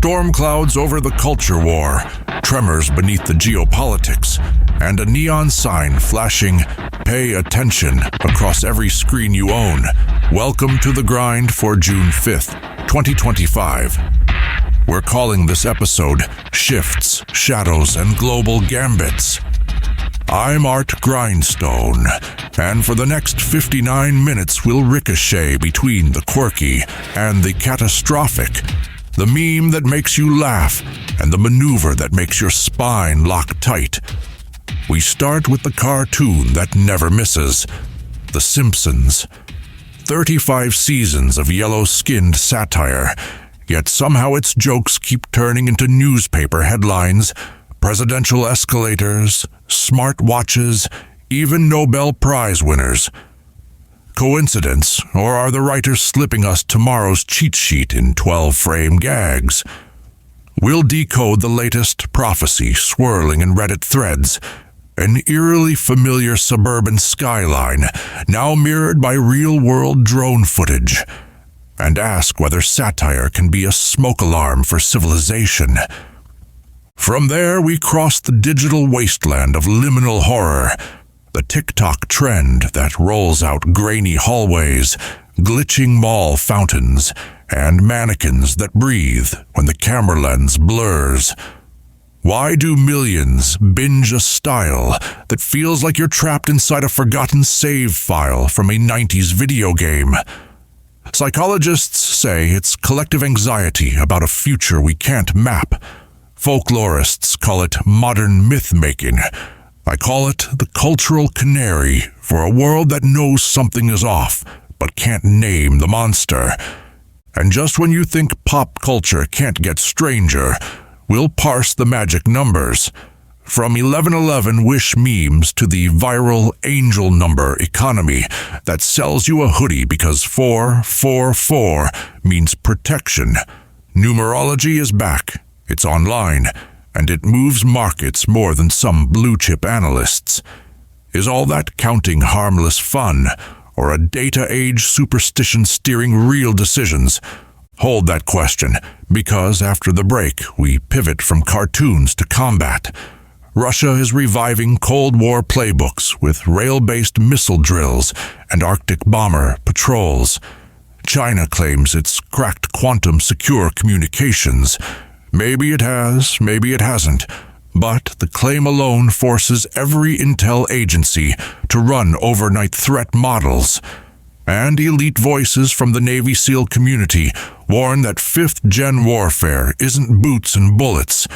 Storm clouds over the culture war, tremors beneath the geopolitics, and a neon sign flashing, "Pay attention," across every screen you own. Welcome to The Grind for June 5th, 2025. We're calling this episode Shifts, Shadows, and Global Gambits. I'm Art Grindstone, and for the next 59 minutes we'll ricochet between the quirky and the catastrophic, the meme that makes you laugh, and the maneuver that makes your spine lock tight. We start with the cartoon that never misses, The Simpsons. 35 seasons of yellow-skinned satire, yet somehow its jokes keep turning into newspaper headlines, presidential escalators, smart watches, even Nobel Prize winners. Coincidence, or are the writers slipping us tomorrow's cheat sheet in 12-frame gags? We'll decode the latest prophecy swirling in Reddit threads, an eerily familiar suburban skyline now mirrored by real-world drone footage, and ask whether satire can be a smoke alarm for civilization. From there, we cross the digital wasteland of liminal horror, the TikTok trend that rolls out grainy hallways, glitching mall fountains, and mannequins that breathe when the camera lens blurs. Why do millions binge a style that feels like you're trapped inside a forgotten save file from a 90s video game? Psychologists say it's collective anxiety about a future we can't map. Folklorists call it modern myth-making. I call it the cultural canary for a world that knows something is off, but can't name the monster. And just when you think pop culture can't get stranger, we'll parse the magic numbers. From 1111 wish memes to the viral angel number economy that sells you a hoodie because 444 means protection. Numerology is back. It's online, and it moves markets more than some blue-chip analysts. Is all that counting harmless fun, or a data-age superstition steering real decisions? Hold that question, because after the break, we pivot from cartoons to combat. Russia is reviving Cold War playbooks with rail-based missile drills and Arctic bomber patrols. China claims it's cracked quantum-secure communications. Maybe it has, maybe it hasn't, but the claim alone forces every intel agency to run overnight threat models. And elite voices from the Navy SEAL community warn that 5th-gen warfare isn't boots and bullets,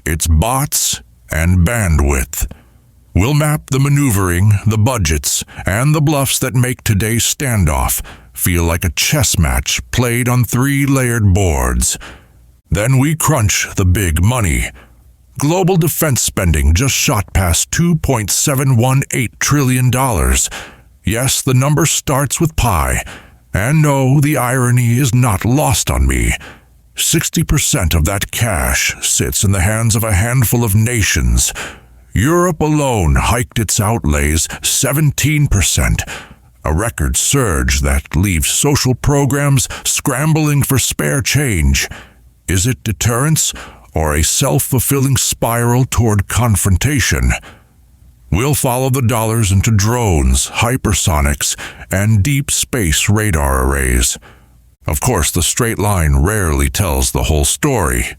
it's bots and bandwidth. We'll map the maneuvering, the budgets, and the bluffs that make today's standoff feel like a chess match played on 3-layered boards. Then we crunch the big money. Global defense spending just shot past $2.718 trillion. Yes, the number starts with pi. And no, the irony is not lost on me. 60% of that cash sits in the hands of a handful of nations. Europe alone hiked its outlays 17%, a record surge that leaves social programs scrambling for spare change. Is it deterrence or a self-fulfilling spiral toward confrontation? We'll follow the dollars into drones, hypersonics, and deep space radar arrays. Of course, the straight line rarely tells the whole story.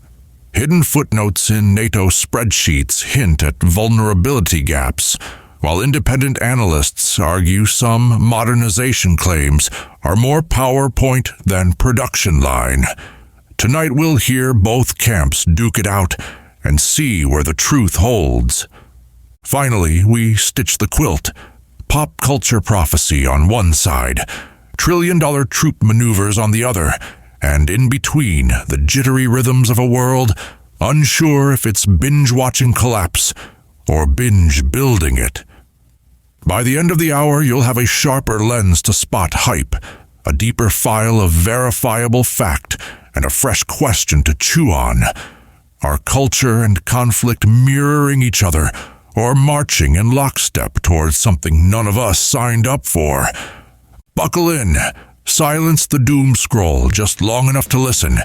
Hidden footnotes in NATO spreadsheets hint at vulnerability gaps, while independent analysts argue some modernization claims are more PowerPoint than production line. Tonight we'll hear both camps duke it out and see where the truth holds. Finally, we stitch the quilt. Pop culture prophecy on one side, trillion-dollar troop maneuvers on the other, and in between, the jittery rhythms of a world unsure if it's binge-watching collapse or binge-building it. By the end of the hour, you'll have a sharper lens to spot hype, a deeper file of verifiable fact, and a fresh question to chew on. Are culture and conflict mirroring each other, or marching in lockstep towards something none of us signed up for? Buckle in. Silence the doom scroll just long enough to listen.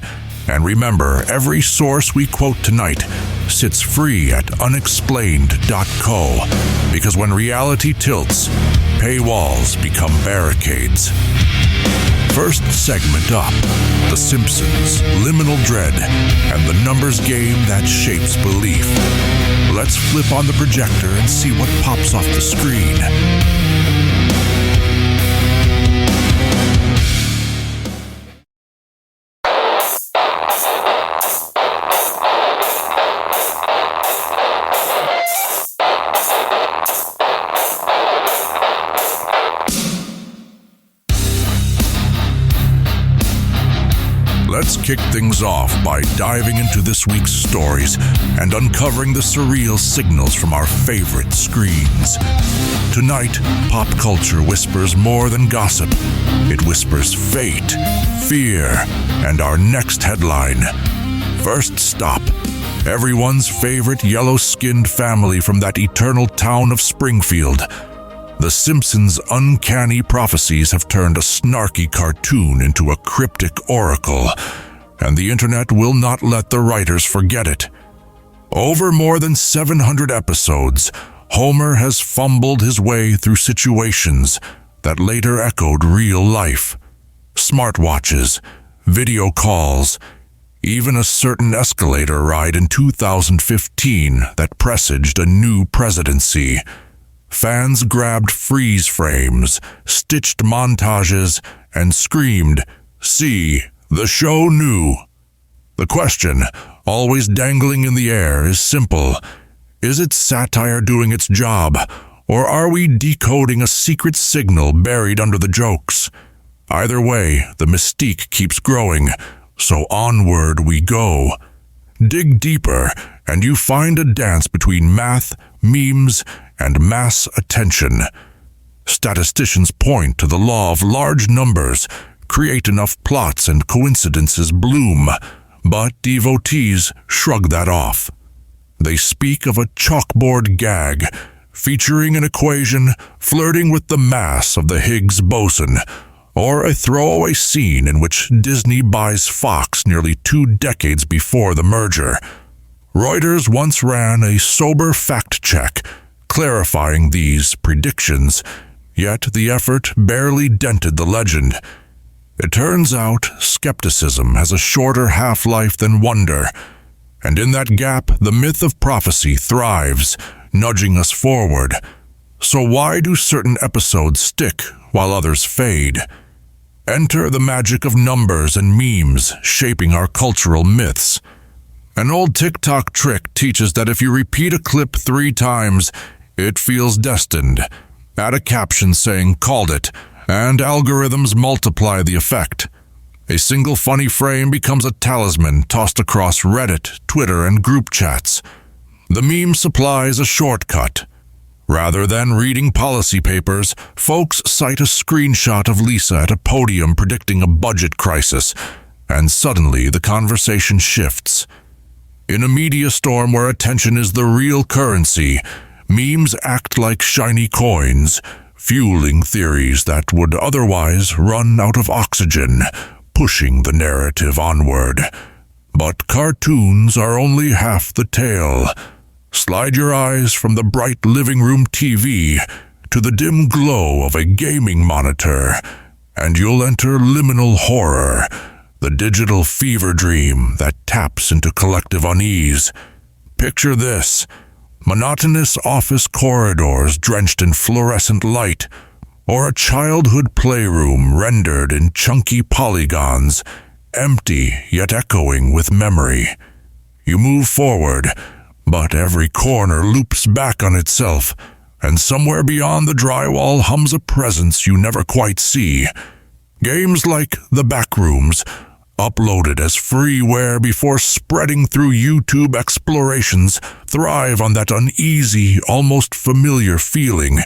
And remember, every source we quote tonight sits free at unexplained.co. Because when reality tilts, paywalls become barricades. First segment up, The Simpsons, Liminal Dread, and the numbers game that shapes belief. Let's flip on the projector and see what pops off the screen. Let's kick things off by diving into this week's stories and uncovering the surreal signals from our favorite screens. Tonight, pop culture whispers more than gossip. It whispers fate, fear, and our next headline. First stop, everyone's favorite yellow-skinned family from that eternal town of Springfield. The Simpsons' uncanny prophecies have turned a snarky cartoon into a cryptic oracle, and the internet will not let the writers forget it. Over more than 700 episodes, Homer has fumbled his way through situations that later echoed real life. Smartwatches, video calls, even a certain escalator ride in 2015 that presaged a new presidency. Fans grabbed freeze frames, stitched montages, and screamed, "See, the show knew." The question, always dangling in the air, is simple. Is it satire doing its job, or are we decoding a secret signal buried under the jokes? Either way, the mystique keeps growing, so onward we go. Dig deeper, and you find a dance between math, memes, and mass attention. Statisticians point to the law of large numbers, create enough plots and coincidences bloom, but devotees shrug that off. They speak of a chalkboard gag, featuring an equation flirting with the mass of the Higgs boson, or a throwaway scene in which Disney buys Fox nearly 2 decades before the merger. Reuters once ran a sober fact-check, clarifying these predictions, yet the effort barely dented the legend. It turns out skepticism has a shorter half-life than wonder, and in that gap the myth of prophecy thrives, nudging us forward. So why do certain episodes stick while others fade? Enter the magic of numbers and memes shaping our cultural myths. An old TikTok trick teaches that if you repeat a clip 3 times, it feels destined. Add a caption saying "called it," and algorithms multiply the effect. A single funny frame becomes a talisman tossed across Reddit, Twitter, and group chats. The meme supplies a shortcut. Rather than reading policy papers, folks cite a screenshot of Lisa at a podium predicting a budget crisis, and suddenly the conversation shifts. In a media storm where attention is the real currency, memes act like shiny coins, fueling theories that would otherwise run out of oxygen, pushing the narrative onward. But cartoons are only half the tale. Slide your eyes from the bright living room TV to the dim glow of a gaming monitor, and you'll enter liminal horror, the digital fever dream that taps into collective unease. Picture this: monotonous office corridors drenched in fluorescent light, or a childhood playroom rendered in chunky polygons, empty yet echoing with memory. You move forward, but every corner loops back on itself, and somewhere beyond the drywall hums a presence you never quite see. Games like The Backrooms, uploaded as freeware before spreading through YouTube explorations, thrive on that uneasy, almost familiar feeling.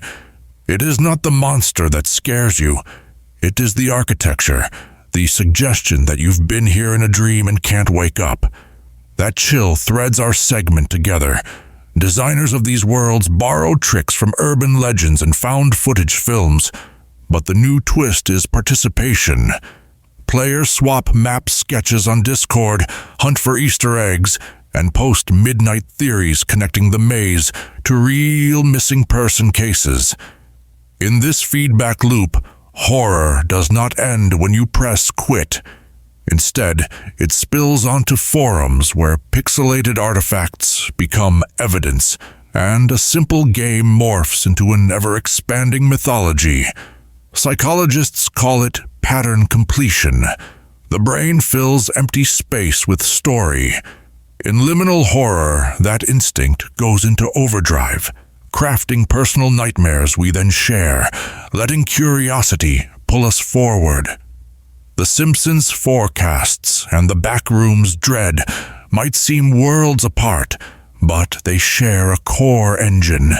It is not the monster that scares you. It is the architecture, the suggestion that you've been here in a dream and can't wake up. That chill threads our segment together. Designers of these worlds borrow tricks from urban legends and found footage films, but the new twist is participation. Players swap map sketches on Discord, hunt for Easter eggs, and post midnight theories connecting the maze to real missing person cases. In this feedback loop, horror does not end when you press quit. Instead, it spills onto forums where pixelated artifacts become evidence, and a simple game morphs into an ever-expanding mythology. Psychologists call it pattern completion. The brain fills empty space with story. In liminal horror, that instinct goes into overdrive, crafting personal nightmares we then share, letting curiosity pull us forward. The Simpsons' forecasts and the Backroom's dread might seem worlds apart, but they share a core engine.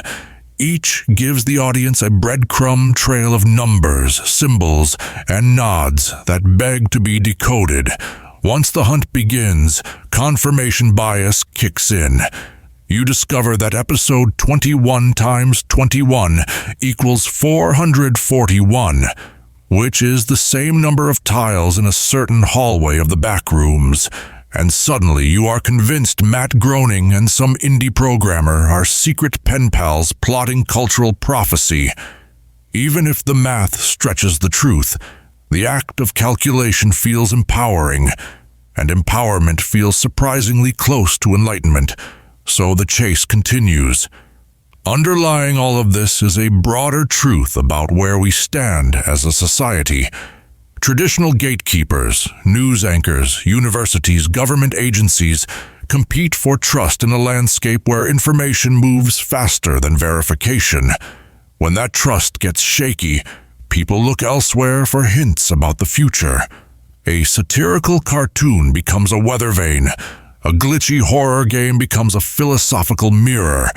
Each gives the audience a breadcrumb trail of numbers, symbols, and nods that beg to be decoded. Once the hunt begins, confirmation bias kicks in. You discover that episode 21 times 21 equals 441, which is the same number of tiles in a certain hallway of the Backrooms. And suddenly you are convinced Matt Groening and some indie programmer are secret pen pals plotting cultural prophecy. Even if the math stretches the truth, the act of calculation feels empowering, and empowerment feels surprisingly close to enlightenment, so the chase continues. Underlying all of this is a broader truth about where we stand as a society. Traditional gatekeepers, news anchors, universities, government agencies compete for trust in a landscape where information moves faster than verification. When that trust gets shaky, people look elsewhere for hints about the future. A satirical cartoon becomes a weather vane. A glitchy horror game becomes a philosophical mirror.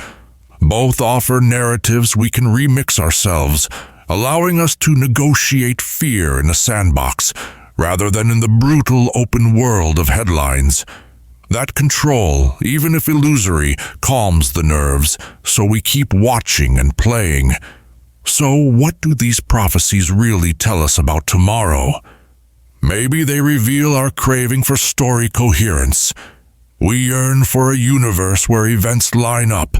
Both offer narratives we can remix ourselves, allowing us to negotiate fear in a sandbox, rather than in the brutal open world of headlines. That control, even if illusory, calms the nerves, so we keep watching and playing. So what do these prophecies really tell us about tomorrow? Maybe they reveal our craving for story coherence. We yearn for a universe where events line up,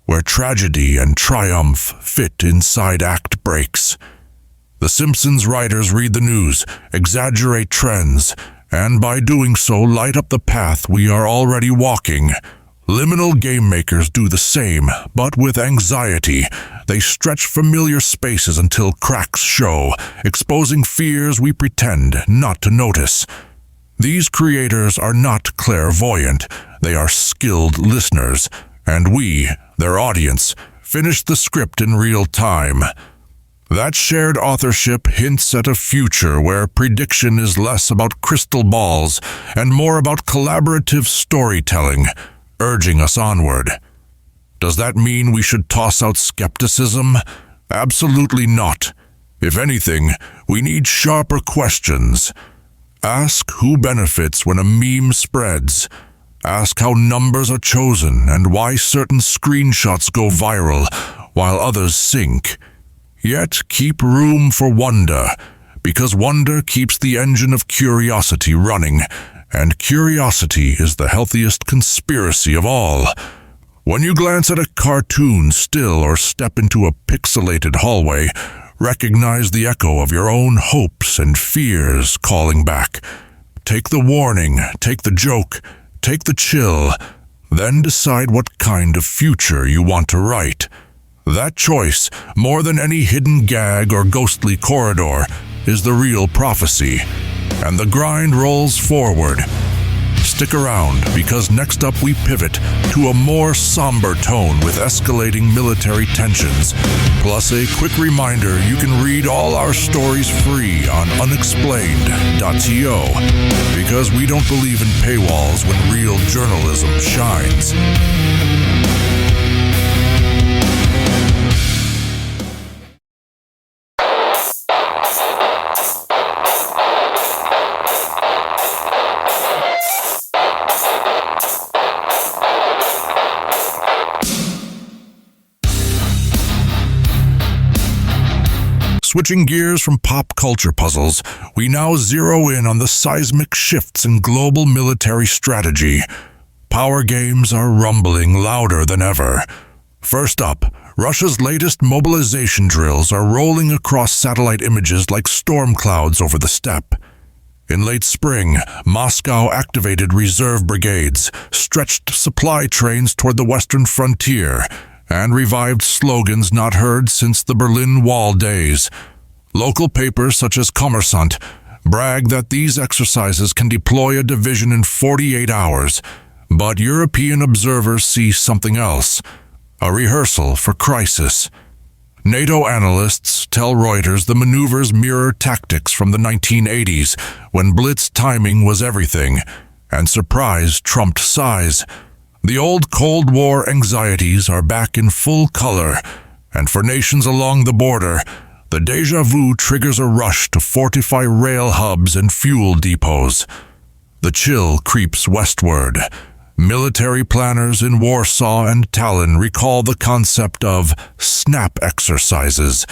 where tragedy and triumph fit inside act breaks. The Simpsons writers read the news, exaggerate trends, and by doing so light up the path we are already walking. Liminal game makers do the same, but with anxiety. They stretch familiar spaces until cracks show, exposing fears we pretend not to notice. These creators are not clairvoyant, they are skilled listeners, and we, their audience, finish the script in real time. That shared authorship hints at a future where prediction is less about crystal balls and more about collaborative storytelling, urging us onward. Does that mean we should toss out skepticism? Absolutely not. If anything, we need sharper questions. Ask who benefits when a meme spreads. Ask how numbers are chosen and why certain screenshots go viral while others sink. Yet keep room for wonder, because wonder keeps the engine of curiosity running, and curiosity is the healthiest conspiracy of all. When you glance at a cartoon still or step into a pixelated hallway, recognize the echo of your own hopes and fears calling back. Take the warning, take the joke, take the chill, then decide what kind of future you want to write. That choice, more than any hidden gag or ghostly corridor, is the real prophecy. And the grind rolls forward. Stick around, because next up we pivot to a more somber tone with escalating military tensions, plus a quick reminder you can read all our stories free on unexplained.to, because we don't believe in paywalls when real journalism shines. Switching gears from pop culture puzzles, we now zero in on the seismic shifts in global military strategy. Power games are rumbling louder than ever. First up, Russia's latest mobilization drills are rolling across satellite images like storm clouds over the steppe. In late spring, Moscow activated reserve brigades, stretched supply trains toward the western frontier, and revived slogans not heard since the Berlin Wall days. Local papers such as Kommersant brag that these exercises can deploy a division in 48 hours, but European observers see something else: a rehearsal for crisis. NATO analysts tell Reuters the maneuvers mirror tactics from the 1980s, when blitz timing was everything, and surprise trumped size. The old Cold War anxieties are back in full color, and for nations along the border, the déjà vu triggers a rush to fortify rail hubs and fuel depots. The chill creeps westward. Military planners in Warsaw and Tallinn recall the concept of snap exercises,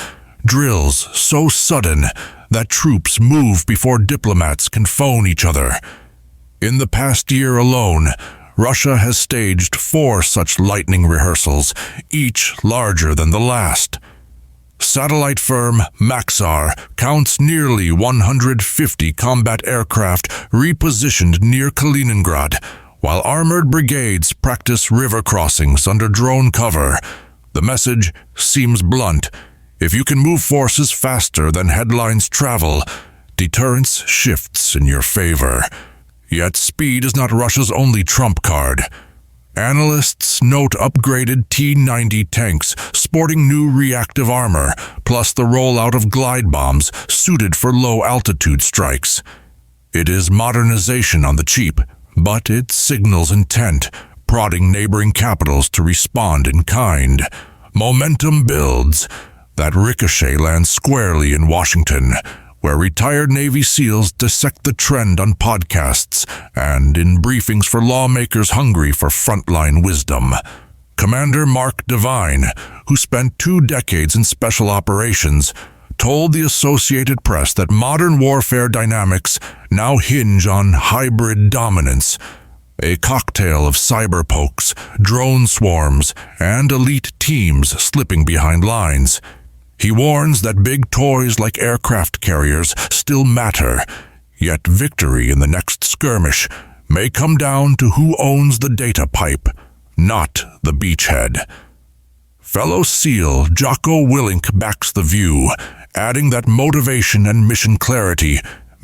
drills so sudden that troops move before diplomats can phone each other. In the past year alone, Russia has staged 4 such lightning rehearsals, each larger than the last. Satellite firm Maxar counts nearly 150 combat aircraft repositioned near Kaliningrad, while armored brigades practice river crossings under drone cover. The message seems blunt: if you can move forces faster than headlines travel, deterrence shifts in your favor. Yet speed is not Russia's only trump card. Analysts note upgraded T-90 tanks sporting new reactive armor, plus the rollout of glide bombs suited for low-altitude strikes. It is modernization on the cheap, but it signals intent, prodding neighboring capitals to respond in kind. Momentum builds. That ricochet lands squarely in Washington, where retired Navy SEALs dissect the trend on podcasts and in briefings for lawmakers hungry for frontline wisdom. Commander Mark Devine, who spent 2 decades in special operations, told the Associated Press that modern warfare dynamics now hinge on hybrid dominance, a cocktail of cyber pokes, drone swarms, and elite teams slipping behind lines. He warns that big toys like aircraft carriers still matter, yet victory in the next skirmish may come down to who owns the data pipe, not the beachhead. Fellow SEAL Jocko Willink backs the view, adding that motivation and mission clarity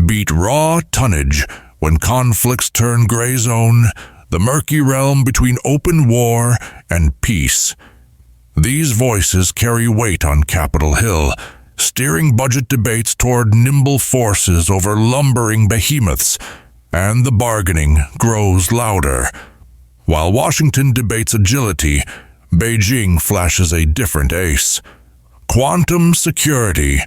beat raw tonnage when conflicts turn gray zone, the murky realm between open war and peace. These voices carry weight on Capitol Hill, steering budget debates toward nimble forces over lumbering behemoths, and the bargaining grows louder. While Washington debates agility, Beijing flashes a different ace: quantum security.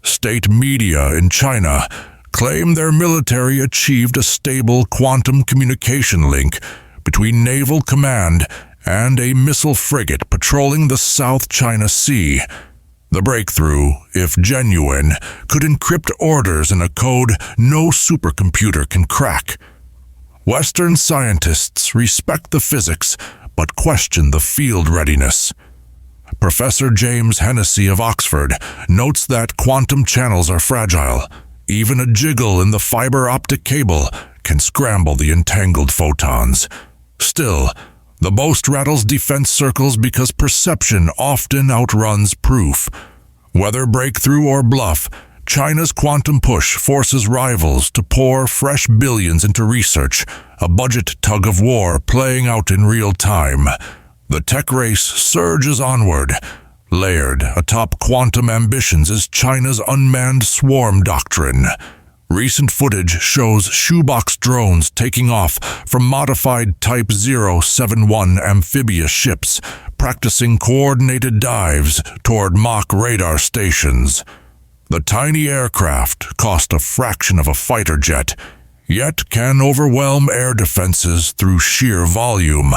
State media in China claim their military achieved a stable quantum communication link between Naval Command and a missile frigate patrolling the South China Sea. The breakthrough, if genuine, could encrypt orders in a code no supercomputer can crack. Western scientists respect the physics, but question the field readiness. Professor James Hennessy of Oxford notes that quantum channels are fragile. Even a jiggle in the fiber optic cable can scramble the entangled photons. Still, the boast rattles defense circles because perception often outruns proof. Whether breakthrough or bluff, China's quantum push forces rivals to pour fresh billions into research, a budget tug-of-war playing out in real time. The tech race surges onward. Layered atop quantum ambitions is China's unmanned swarm doctrine. Recent footage shows shoebox drones taking off from modified Type 071 amphibious ships, practicing coordinated dives toward mock radar stations. The tiny aircraft cost a fraction of a fighter jet, yet can overwhelm air defenses through sheer volume.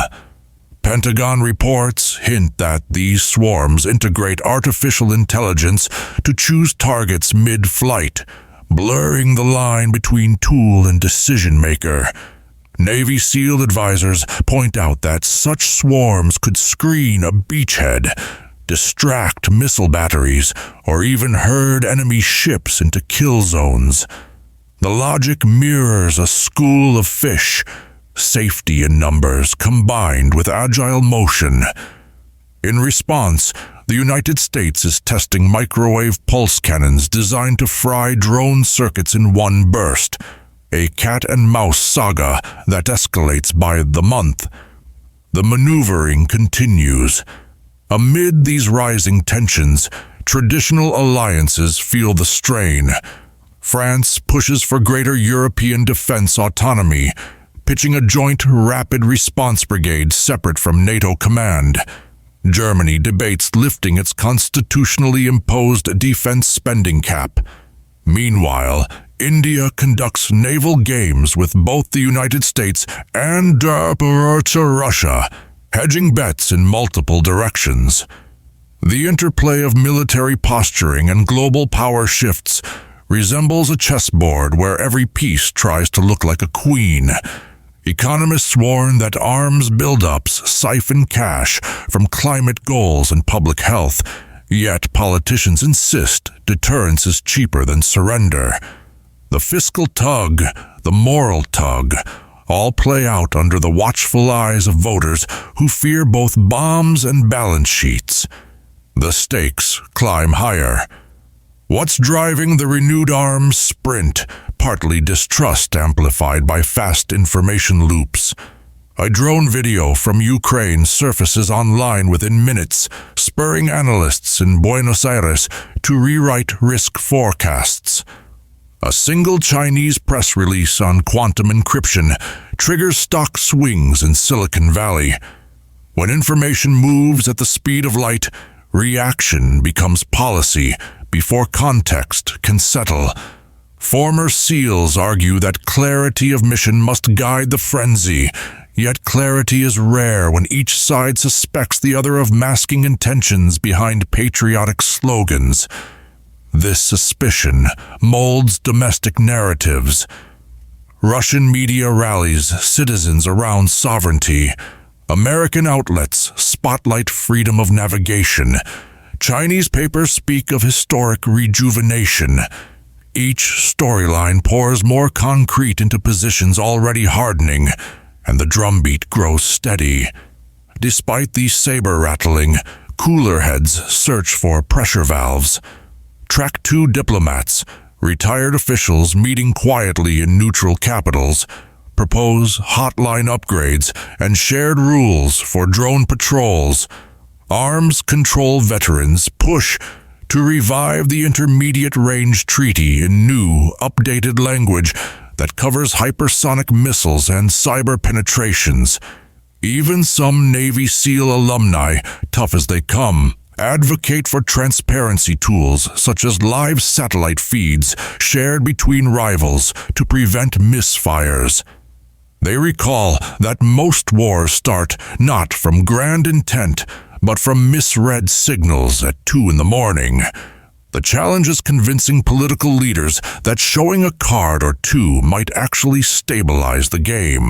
Pentagon reports hint that these swarms integrate artificial intelligence to choose targets mid-flight, blurring the line between tool and decision-maker. Navy SEAL advisors point out that such swarms could screen a beachhead, distract missile batteries, or even herd enemy ships into kill zones. The logic mirrors a school of fish, safety in numbers combined with agile motion. In response, the United States is testing microwave pulse cannons designed to fry drone circuits in one burst, a cat-and-mouse saga that escalates by the month. The maneuvering continues. Amid these rising tensions, traditional alliances feel the strain. France pushes for greater European defense autonomy, pitching a joint rapid response brigade separate from NATO command. Germany debates lifting its constitutionally imposed defense spending cap. Meanwhile, India conducts naval games with both the United States and Russia, hedging bets in multiple directions. The interplay of military posturing and global power shifts resembles a chessboard where every piece tries to look like a queen. Economists warn that arms buildups siphon cash from climate goals and public health, yet politicians insist deterrence is cheaper than surrender. The fiscal tug, the moral tug, all play out under the watchful eyes of voters who fear both bombs and balance sheets. The stakes climb higher. What's driving the renewed arms sprint? Partly distrust amplified by fast information loops. A drone video from Ukraine surfaces online within minutes, spurring analysts in Buenos Aires to rewrite risk forecasts. A single Chinese press release on quantum encryption triggers stock swings in Silicon Valley. When information moves at the speed of light, reaction becomes policy before context can settle. Former SEALs argue that clarity of mission must guide the frenzy, yet clarity is rare when each side suspects the other of masking intentions behind patriotic slogans. This suspicion molds domestic narratives. Russian media rallies citizens around sovereignty. American outlets spotlight freedom of navigation. Chinese papers speak of historic rejuvenation. Each storyline pours more concrete into positions already hardening, and the drumbeat grows steady. Despite the saber-rattling, cooler heads search for pressure valves. Track 2 diplomats, retired officials meeting quietly in neutral capitals, propose hotline upgrades and shared rules for drone patrols. Arms control veterans push to revive the Intermediate Range Treaty in new, updated language that covers hypersonic missiles and cyber penetrations. Even some Navy SEAL alumni, tough as they come, advocate for transparency tools such as live satellite feeds shared between rivals to prevent misfires. They recall that most wars start not from grand intent, but from misread signals at 2 a.m. The challenge is convincing political leaders that showing a card or two might actually stabilize the game.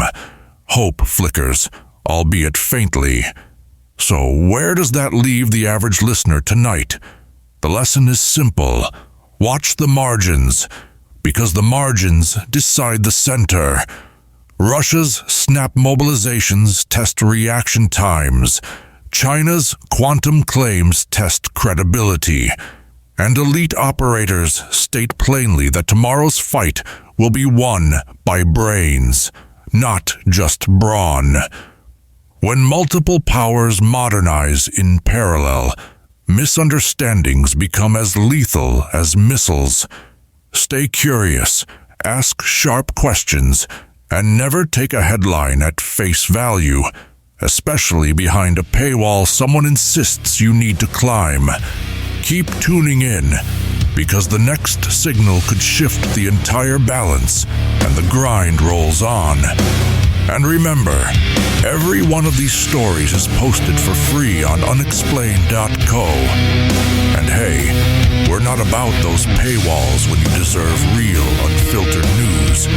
Hope flickers, albeit faintly. So where does that leave the average listener tonight? The lesson is simple. Watch the margins, because the margins decide the center. Russia's snap mobilizations test reaction times. China's quantum claims test credibility. And elite operators state plainly that tomorrow's fight will be won by brains, not just brawn. When multiple powers modernize in parallel, misunderstandings become as lethal as missiles. Stay curious, ask sharp questions, and never take a headline at face value, especially behind a paywall someone insists you need to climb. Keep tuning in, because the next signal could shift the entire balance, and the grind rolls on. And remember, every one of these stories is posted for free on unexplained.co. And hey, we're not about those paywalls when you deserve real, unfiltered news.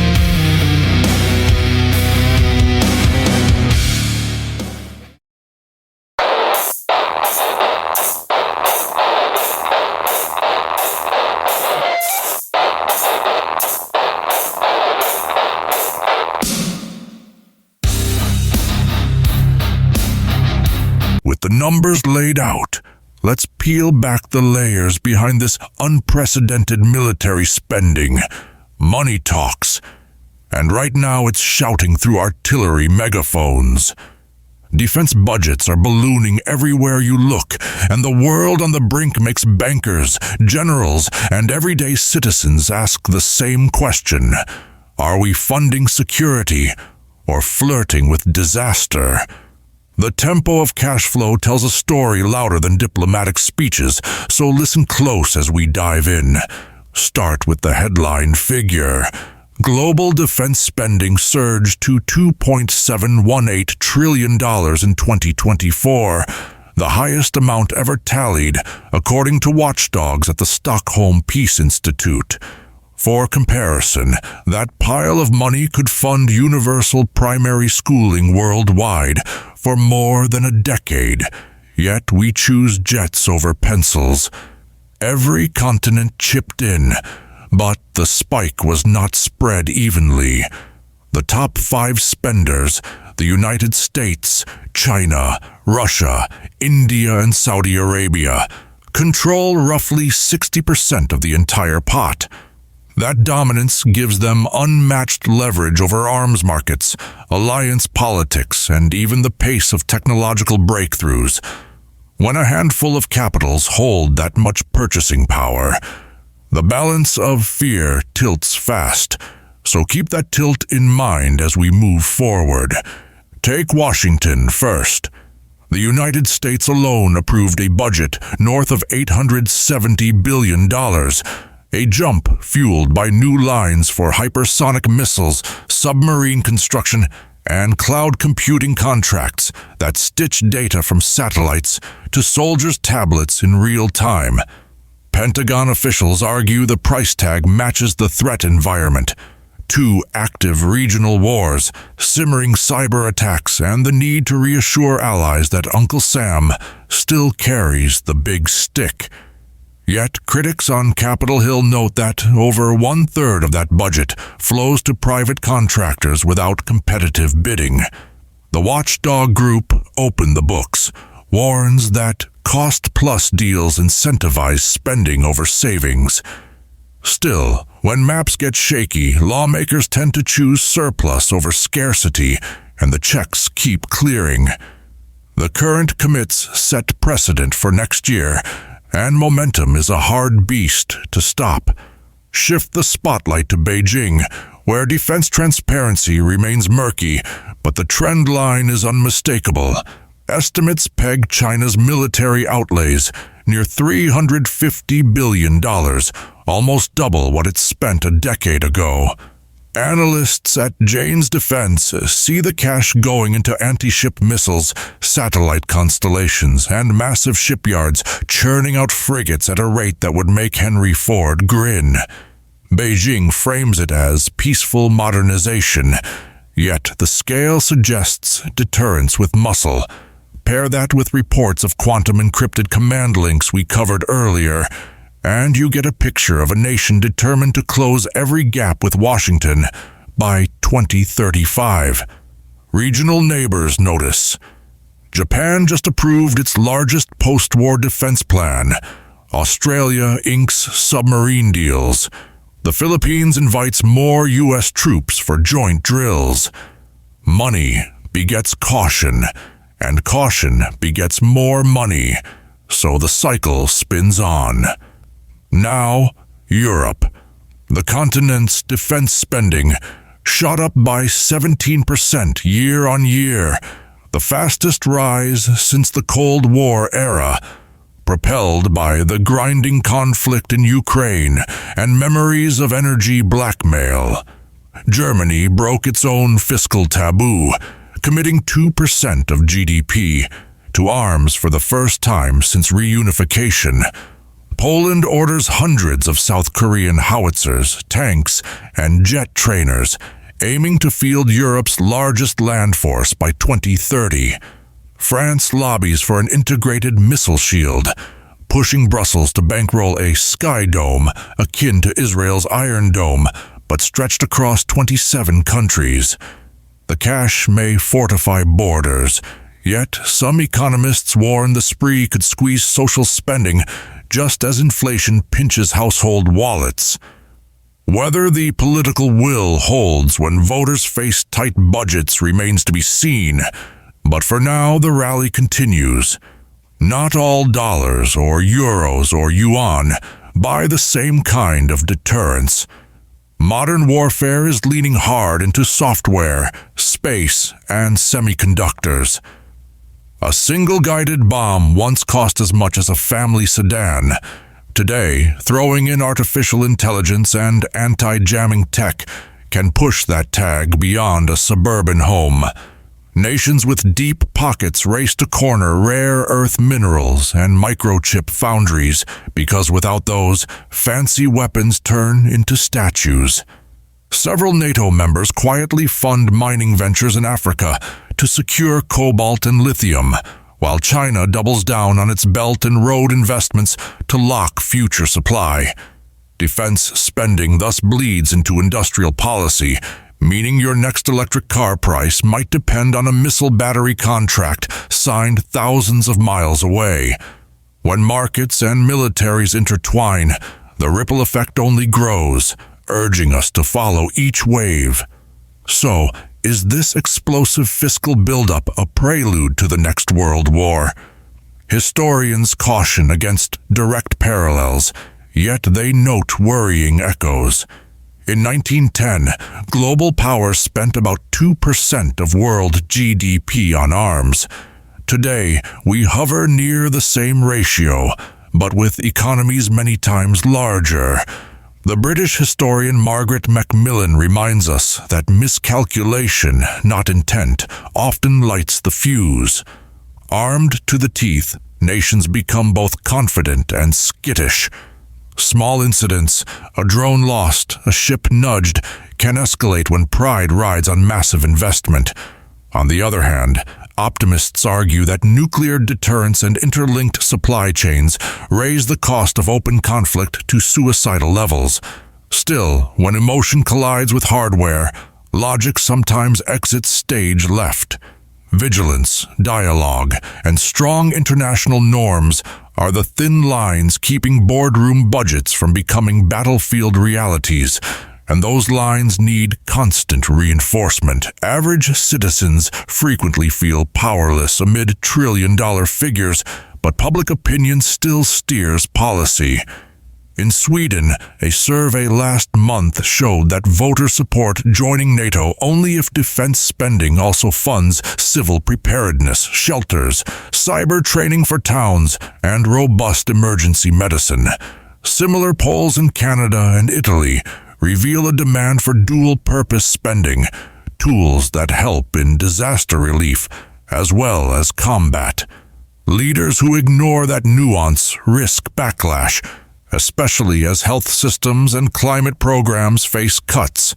With the numbers laid out, let's peel back the layers behind this unprecedented military spending. Money talks. And right now it's shouting through artillery megaphones. Defense budgets are ballooning everywhere you look, and the world on the brink makes bankers, generals, and everyday citizens ask the same question. Are we funding security or flirting with disaster? The tempo of cash flow tells a story louder than diplomatic speeches, so listen close as we dive in. Start with the headline figure. Global defense spending surged to $2.718 trillion in 2024, the highest amount ever tallied, according to watchdogs at the Stockholm Peace Institute. For comparison, that pile of money could fund universal primary schooling worldwide for more than a decade, yet we choose jets over pencils. Every continent chipped in, but the spike was not spread evenly. The top 5 spenders, the United States, China, Russia, India, and Saudi Arabia, control roughly 60% of the entire pot. That dominance gives them unmatched leverage over arms markets, alliance politics, and even the pace of technological breakthroughs. When a handful of capitals hold that much purchasing power, the balance of fear tilts fast, so keep that tilt in mind as we move forward. Take Washington first. The United States alone approved a budget north of $870 billion, a jump fueled by new lines for hypersonic missiles, submarine construction, and cloud computing contracts that stitch data from satellites to soldiers' tablets in real time. Pentagon officials argue the price tag matches the threat environment. 2 active regional wars, simmering cyber attacks, and the need to reassure allies that Uncle Sam still carries the big stick. Yet critics on Capitol Hill note that over 1/3 of that budget flows to private contractors without competitive bidding. The watchdog group Open the Books warns that cost-plus deals incentivize spending over savings. Still, when maps get shaky, lawmakers tend to choose surplus over scarcity, and the checks keep clearing. The current commits set precedent for next year, and momentum is a hard beast to stop. Shift the spotlight to Beijing, where defense transparency remains murky, but the trend line is unmistakable. Estimates peg China's military outlays near $350 billion, almost double what it spent a decade ago. Analysts at Jane's Defense see the cash going into anti-ship missiles, satellite constellations, and massive shipyards churning out frigates at a rate that would make Henry Ford grin. Beijing frames it as peaceful modernization, yet the scale suggests deterrence with muscle. Pair that with reports of quantum-encrypted command links we covered earlier, and you get a picture of a nation determined to close every gap with Washington by 2035. Regional neighbors notice. Japan just approved its largest post-war defense plan. Australia inks submarine deals. The Philippines invites more U.S. troops for joint drills. Money begets caution, and caution begets more money, so the cycle spins on. Now, Europe. The continent's defense spending shot up by 17% year on year, the fastest rise since the Cold War era, propelled by the grinding conflict in Ukraine and memories of energy blackmail. Germany broke its own fiscal taboo, committing 2% of GDP to arms for the first time since reunification. Poland orders hundreds of South Korean howitzers, tanks, and jet trainers, aiming to field Europe's largest land force by 2030. France lobbies for an integrated missile shield, pushing Brussels to bankroll a Sky Dome akin to Israel's Iron Dome, but stretched across 27 countries. The cash may fortify borders, yet some economists warn the spree could squeeze social spending just as inflation pinches household wallets. Whether the political will holds when voters face tight budgets remains to be seen, but for now the rally continues. Not all dollars or euros or yuan buy the same kind of deterrence. Modern warfare is leaning hard into software, space, and semiconductors. A single guided bomb once cost as much as a family sedan. Today, throwing in artificial intelligence and anti-jamming tech can push that tag beyond a suburban home. Nations with deep pockets race to corner rare earth minerals and microchip foundries because without those, fancy weapons turn into statues. Several NATO members quietly fund mining ventures in Africa to secure cobalt and lithium, while China doubles down on its belt and road investments to lock future supply. Defense spending thus bleeds into industrial policy, meaning your next electric car price might depend on a missile battery contract signed thousands of miles away. When markets and militaries intertwine, the ripple effect only grows, urging us to follow each wave. So, is this explosive fiscal buildup a prelude to the next world war? Historians caution against direct parallels, yet they note worrying echoes. In 1910, global powers spent about 2% of world GDP on arms. Today, we hover near the same ratio, but with economies many times larger. The British historian Margaret Macmillan reminds us that miscalculation, not intent, often lights the fuse. Armed to the teeth, nations become both confident and skittish. Small incidents, a drone lost, a ship nudged, can escalate when pride rides on massive investment. On the other hand, optimists argue that nuclear deterrence and interlinked supply chains raise the cost of open conflict to suicidal levels. Still, when emotion collides with hardware, logic sometimes exits stage left. Vigilance, dialogue, and strong international norms are the thin lines keeping boardroom budgets from becoming battlefield realities, and those lines need constant reinforcement. Average citizens frequently feel powerless amid trillion-dollar figures, but public opinion still steers policy. In Sweden, a survey last month showed that voters support joining NATO only if defense spending also funds civil preparedness, shelters, cyber training for towns, and robust emergency medicine. Similar polls in Canada and Italy reveal a demand for dual-purpose spending, tools that help in disaster relief as well as combat. Leaders who ignore that nuance risk backlash, especially as health systems and climate programs face cuts.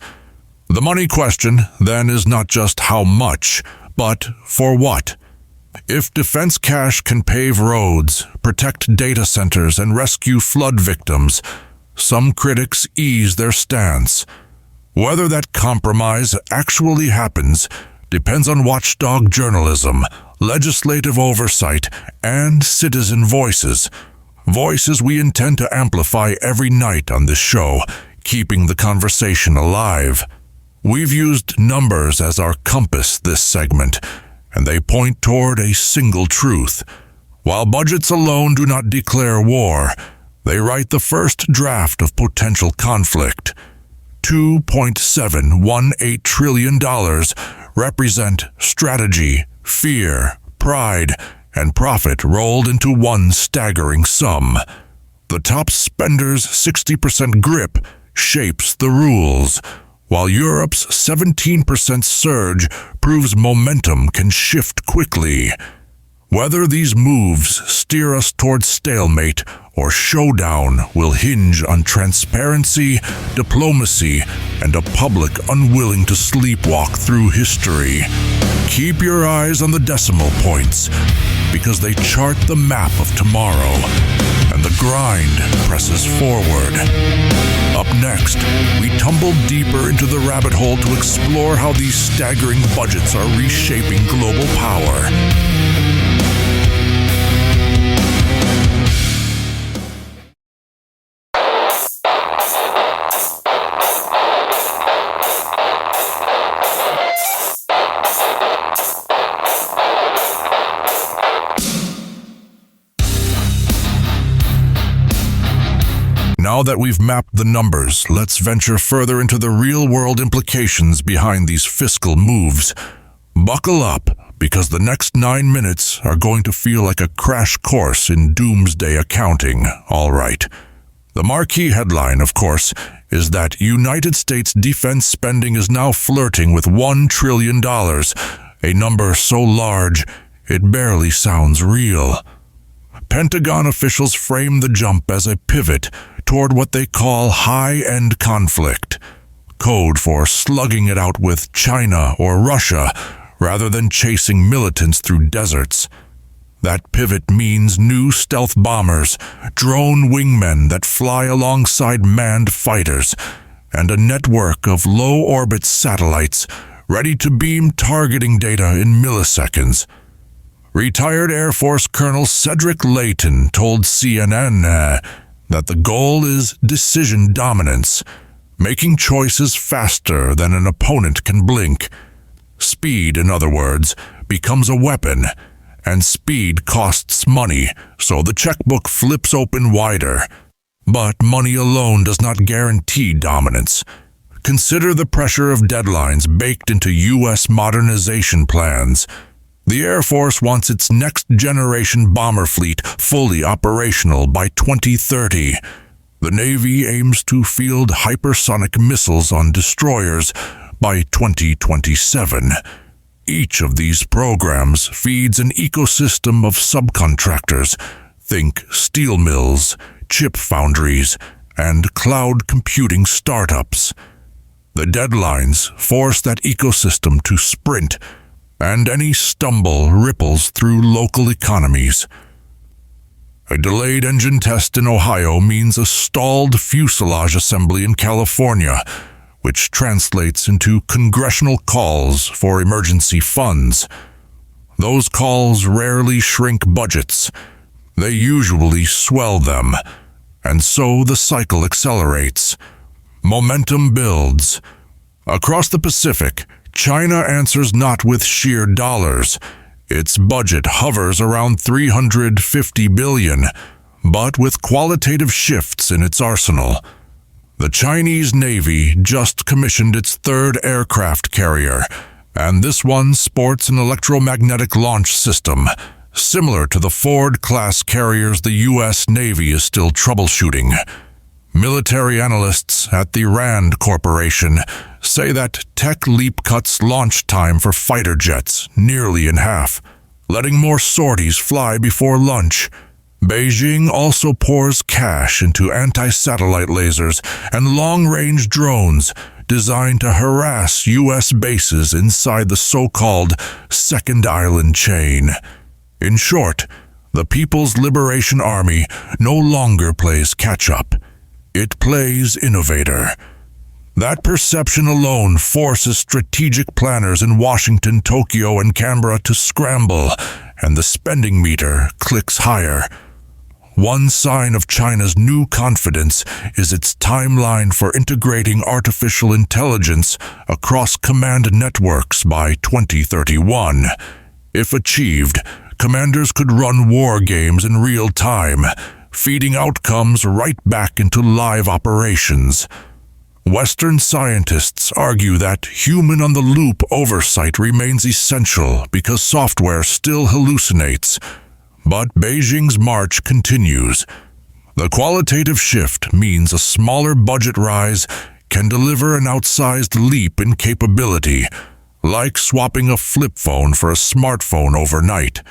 The money question, then, is not just how much, but for what. If defense cash can pave roads, protect data centers, and rescue flood victims, some critics ease their stance. Whether that compromise actually happens depends on watchdog journalism, legislative oversight, and citizen voices. Voices we intend to amplify every night on this show, keeping the conversation alive. We've used numbers as our compass this segment, and they point toward a single truth. While budgets alone do not declare war, they write the first draft of potential conflict. $2.718 trillion represent strategy, fear, pride, and profit rolled into one staggering sum. The top spender's 60% grip shapes the rules, while Europe's 17% surge proves momentum can shift quickly. Whether these moves steer us towards stalemate or showdown will hinge on transparency, diplomacy, and a public unwilling to sleepwalk through history. Keep your eyes on the decimal points, because they chart the map of tomorrow, and the grind presses forward. Up next, we tumble deeper into the rabbit hole to explore how these staggering budgets are reshaping global power. Now that we've mapped the numbers, let's venture further into the real-world implications behind these fiscal moves. Buckle up, because the next 9 minutes are going to feel like a crash course in doomsday accounting, all right. The marquee headline, of course, is that United States defense spending is now flirting with $1 trillion, a number so large it barely sounds real. Pentagon officials frame the jump as a pivot toward what they call high-end conflict, code for slugging it out with China or Russia rather than chasing militants through deserts. That pivot means new stealth bombers, drone wingmen that fly alongside manned fighters, and a network of low-orbit satellites ready to beam targeting data in milliseconds. Retired Air Force Colonel Cedric Layton told CNN that the goal is decision dominance, making choices faster than an opponent can blink. Speed, in other words, becomes a weapon, and speed costs money, so the checkbook flips open wider. But money alone does not guarantee dominance. Consider the pressure of deadlines baked into U.S. modernization plans. The Air Force wants its next-generation bomber fleet fully operational by 2030. The Navy aims to field hypersonic missiles on destroyers by 2027. Each of these programs feeds an ecosystem of subcontractors. Think steel mills, chip foundries, and cloud computing startups. The deadlines force that ecosystem to sprint, and any stumble ripples through local economies. A delayed engine test in Ohio means a stalled fuselage assembly in California, which translates into congressional calls for emergency funds. Those calls rarely shrink budgets. They usually swell them, and so the cycle accelerates. Momentum builds. Across the Pacific, China answers not with sheer dollars. Its budget hovers around $350 billion, but with qualitative shifts in its arsenal. The Chinese Navy just commissioned its third aircraft carrier, and this one sports an electromagnetic launch system, similar to the Ford-class carriers the U.S. Navy is still troubleshooting. Military analysts at the RAND Corporation say that tech leap cuts launch time for fighter jets nearly in half, letting more sorties fly before lunch. Beijing also pours cash into anti-satellite lasers and long-range drones designed to harass U.S. bases inside the so-called Second Island chain. In short, the People's Liberation Army no longer plays catch-up. It plays innovator. That perception alone forces strategic planners in Washington, Tokyo, and Canberra to scramble, and the spending meter clicks higher. One sign of China's new confidence is its timeline for integrating artificial intelligence across command networks by 2031. If achieved, commanders could run war games in real time, feeding outcomes right back into live operations. Western scientists argue that human-on-the-loop oversight remains essential because software still hallucinates. But Beijing's march continues. The qualitative shift means a smaller budget rise, can deliver an outsized leap in capability, like swapping a flip phone for a smartphone overnight.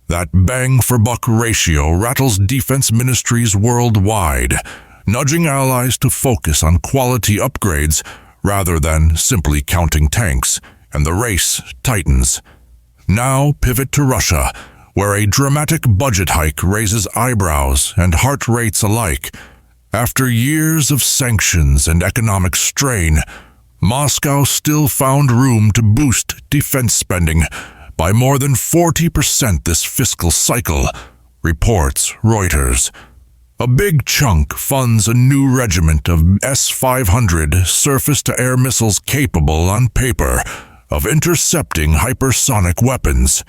That bang-for-buck ratio rattles defense ministries worldwide, nudging allies to focus on quality upgrades rather than simply counting tanks, and the race tightens. Now pivot to Russia, where a dramatic budget hike raises eyebrows and heart rates alike. After years of sanctions and economic strain, Moscow still found room to boost defense spending by more than 40% this fiscal cycle, reports Reuters. A big chunk funds a new regiment of S-500 surface-to-air missiles capable, on paper, of intercepting hypersonic weapons.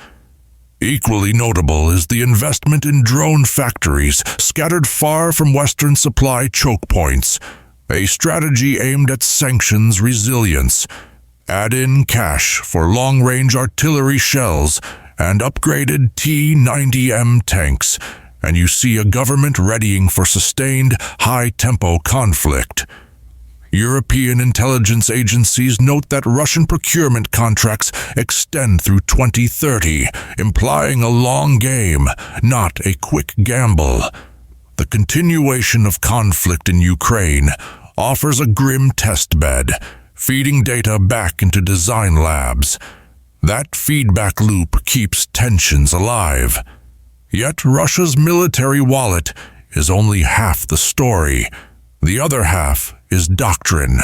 Equally notable is the investment in drone factories scattered far from Western supply choke points, a strategy aimed at sanctions resilience. Add in cash for long-range artillery shells and upgraded T-90M tanks, and you see a government readying for sustained, high-tempo conflict. European intelligence agencies note that Russian procurement contracts extend through 2030, implying a long game, not a quick gamble. The continuation of conflict in Ukraine offers a grim testbed, feeding data back into design labs. That feedback loop keeps tensions alive. Yet Russia's military wallet is only half the story. The other half is doctrine.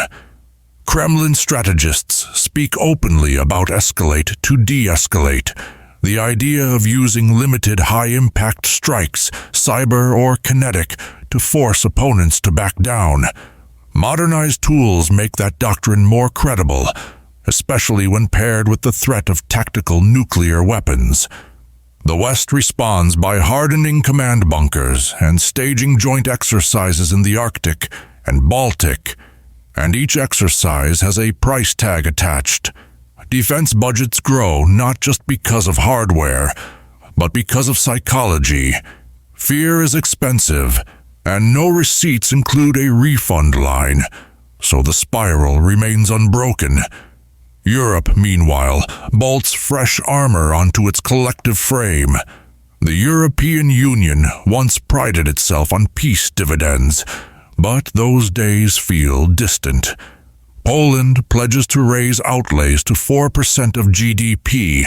Kremlin strategists speak openly about escalate to de-escalate, the idea of using limited high-impact strikes, cyber or kinetic, to force opponents to back down. Modernized tools make that doctrine more credible, especially when paired with the threat of tactical nuclear weapons. The West responds by hardening command bunkers and staging joint exercises in the Arctic and Baltic, and each exercise has a price tag attached. Defense budgets grow not just because of hardware, but because of psychology. Fear is expensive, and no receipts include a refund line, so the spiral remains unbroken. Europe, meanwhile, bolts fresh armor onto its collective frame. The European Union once prided itself on peace dividends, but those days feel distant. Poland pledges to raise outlays to 4% of GDP,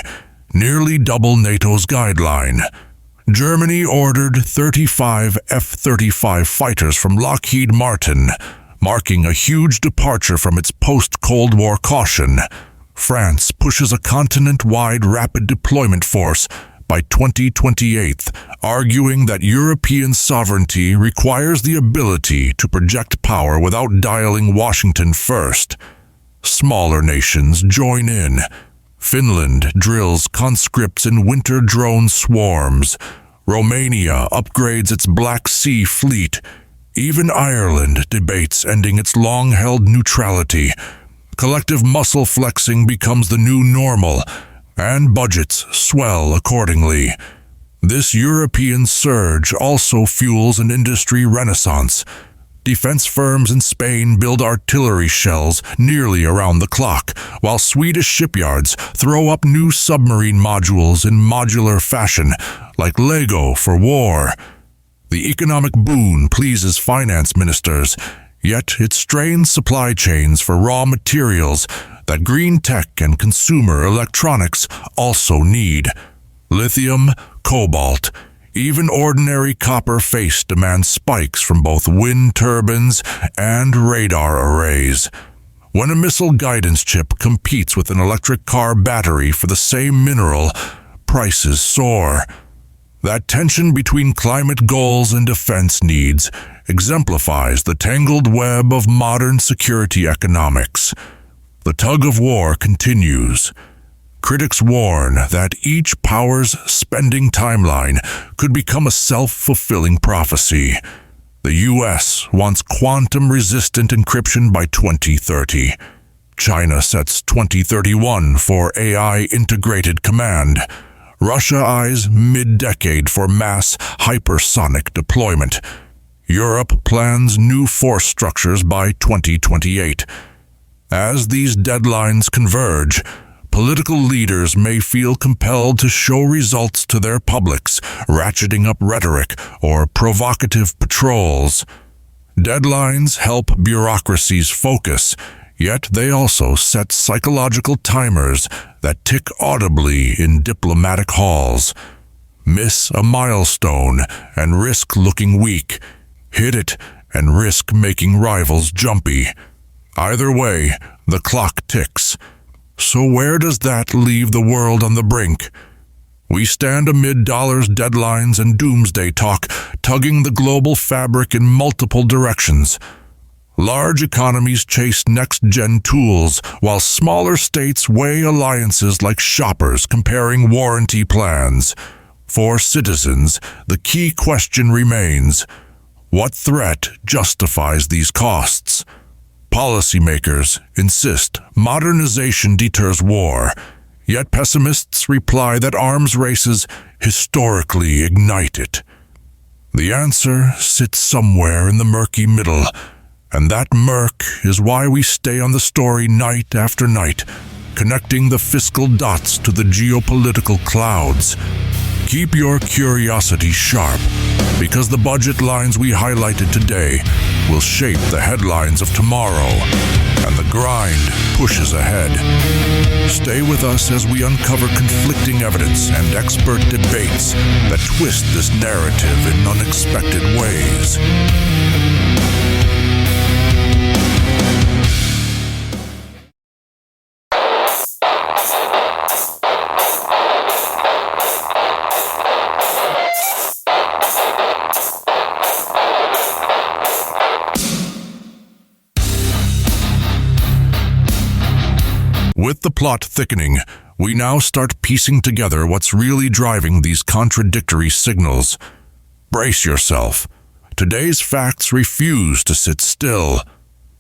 nearly double NATO's guideline. Germany ordered 35 F-35 fighters from Lockheed Martin, marking a huge departure from its post-Cold War caution. France pushes a continent-wide rapid deployment force by 2028, arguing that European sovereignty requires the ability to project power without dialing Washington first. Smaller nations join in. Finland drills conscripts in winter drone swarms. Romania upgrades its Black Sea fleet. Even Ireland debates ending its long-held neutrality. Collective muscle flexing becomes the new normal, and budgets swell accordingly. This European surge also fuels an industry renaissance. Defense firms in Spain build artillery shells nearly around the clock, while Swedish shipyards throw up new submarine modules in modular fashion, like Lego for war. The economic boon pleases finance ministers, yet it strains supply chains for raw materials that green tech and consumer electronics also need. Lithium, cobalt, even ordinary copper face demands spikes from both wind turbines and radar arrays. When a missile guidance chip competes with an electric car battery for the same mineral, prices soar. That tension between climate goals and defense needs exemplifies the tangled web of modern security economics. The tug-of-war continues. Critics warn that each power's spending timeline could become a self-fulfilling prophecy. The U.S. wants quantum-resistant encryption by 2030. China sets 2031 for AI-integrated command. Russia eyes mid-decade for mass hypersonic deployment. Europe plans new force structures by 2028. As these deadlines converge, political leaders may feel compelled to show results to their publics, ratcheting up rhetoric or provocative patrols. Deadlines help bureaucracies focus, yet they also set psychological timers that tick audibly in diplomatic halls. Miss a milestone and risk looking weak. Hit it and risk making rivals jumpy. Either way, the clock ticks. So where does that leave the world on the brink? We stand amid dollars, deadlines, and doomsday talk, tugging the global fabric in multiple directions. Large economies chase next-gen tools, while smaller states weigh alliances like shoppers comparing warranty plans. For citizens, the key question remains: what threat justifies these costs? Policymakers insist modernization deters war, yet pessimists reply that arms races historically ignite it. The answer sits somewhere in the murky middle, and that murk is why we stay on the story night after night, connecting the fiscal dots to the geopolitical clouds. Keep your curiosity sharp, because the budget lines we highlighted today will shape the headlines of tomorrow, and the grind pushes ahead. Stay with us as we uncover conflicting evidence and expert debates that twist this narrative in unexpected ways. With the plot thickening, we now start piecing together what's really driving these contradictory signals. Brace yourself. Today's facts refuse to sit still.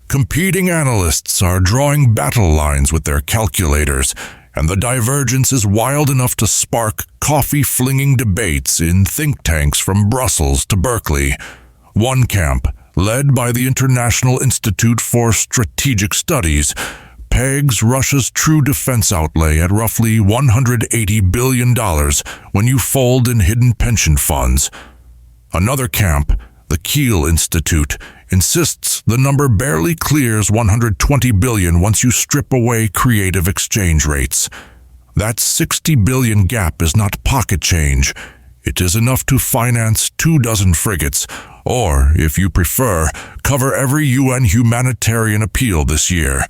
Competing analysts are drawing battle lines with their calculators, and the divergence is wild enough to spark coffee-flinging debates in think tanks from Brussels to Berkeley. One camp, led by the International Institute for Strategic Studies, pegs Russia's true defense outlay at roughly $180 billion when you fold in hidden pension funds. Another camp, the Kiel Institute, insists the number barely clears $120 billion once you strip away creative exchange rates. That $60 billion gap is not pocket change. It is enough to finance 24 frigates, or, if you prefer, cover every UN humanitarian appeal this year.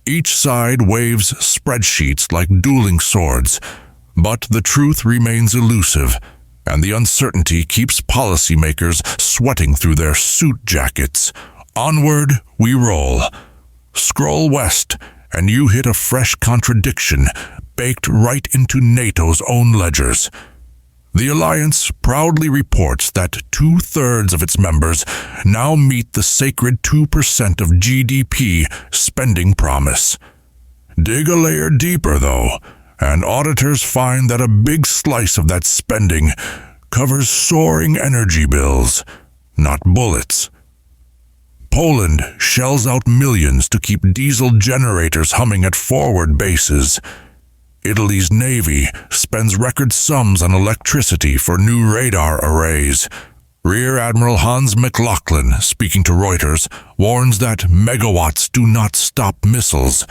Each side waves spreadsheets like dueling swords, but the truth remains elusive, and the uncertainty keeps policymakers sweating through their suit jackets. Onward we roll. Scroll west, and you hit a fresh contradiction baked right into NATO's own ledgers. The alliance proudly reports that 2/3 of its members now meet the sacred 2% of GDP spending promise. Dig a layer deeper, though, and auditors find that a big slice of that spending covers soaring energy bills, not bullets. Poland shells out millions to keep diesel generators humming at forward bases. Italy's navy spends record sums on electricity for new radar arrays. Rear Admiral Hans McLaughlin, speaking to Reuters, warns that megawatts do not stop missiles.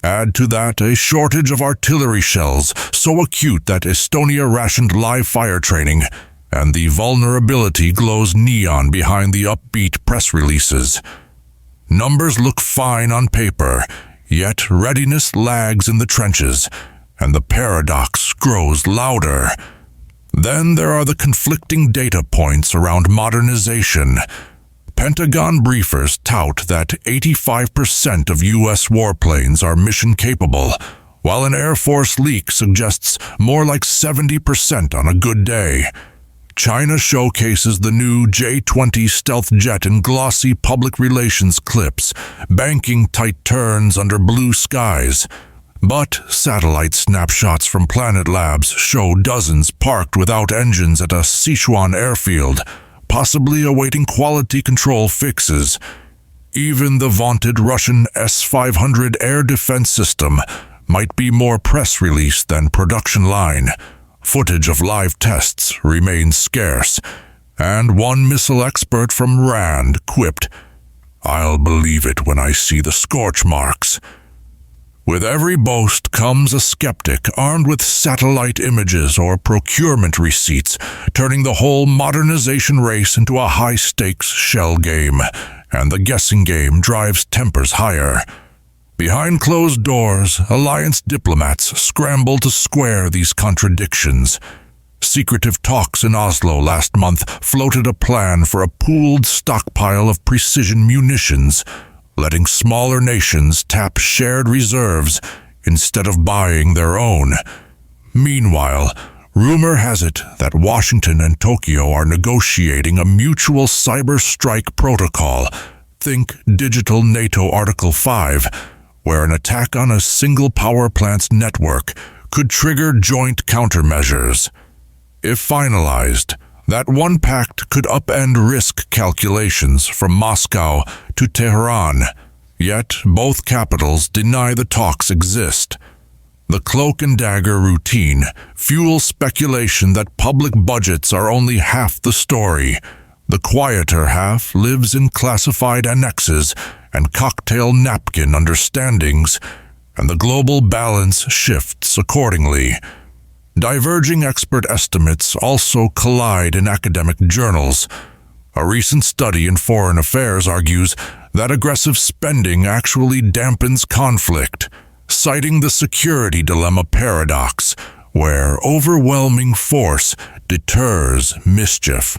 Add to that a shortage of artillery shells so acute that Estonia rationed live fire training, and the vulnerability glows neon behind the upbeat press releases. Numbers look fine on paper, yet readiness lags in the trenches, and the paradox grows louder. Then there are the conflicting data points around modernization. Pentagon briefers tout that 85% of U.S. warplanes are mission-capable, while an Air Force leak suggests more like 70% on a good day. China showcases the new J-20 stealth jet in glossy public relations clips, banking tight turns under blue skies. But satellite snapshots from Planet Labs show dozens parked without engines at a Sichuan airfield, possibly awaiting quality control fixes. Even the vaunted Russian S-500 air defense system might be more press release than production line. Footage of live tests remains scarce, and one missile expert from RAND quipped, "I'll believe it when I see the scorch marks." With every boast comes a skeptic armed with satellite images or procurement receipts, turning the whole modernization race into a high-stakes shell game, and the guessing game drives tempers higher. Behind closed doors, alliance diplomats scramble to square these contradictions. Secretive talks in Oslo last month floated a plan for a pooled stockpile of precision munitions, letting smaller nations tap shared reserves instead of buying their own. Meanwhile, rumor has it that Washington and Tokyo are negotiating a mutual cyber strike protocol, think Digital NATO Article 5, where an attack on a single power plant's network could trigger joint countermeasures. If finalized, that one pact could upend risk calculations from Moscow to Tehran, yet both capitals deny the talks exist. The cloak and dagger routine fuels speculation that public budgets are only half the story. The quieter half lives in classified annexes and cocktail napkin understandings, and the global balance shifts accordingly. Diverging expert estimates also collide in academic journals. A recent study in Foreign Affairs argues that aggressive spending actually dampens conflict, citing the security dilemma paradox, where overwhelming force deters mischief.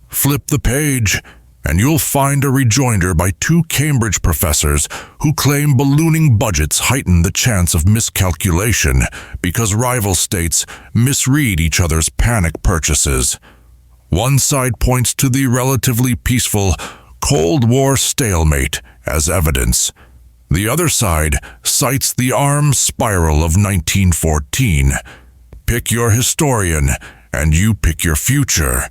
Flip the page, and you'll find a rejoinder by two Cambridge professors who claim ballooning budgets heighten the chance of miscalculation because rival states misread each other's panic purchases. One side points to the relatively peaceful Cold War stalemate as evidence. The other side cites the arms spiral of 1914. Pick your historian, and you pick your future.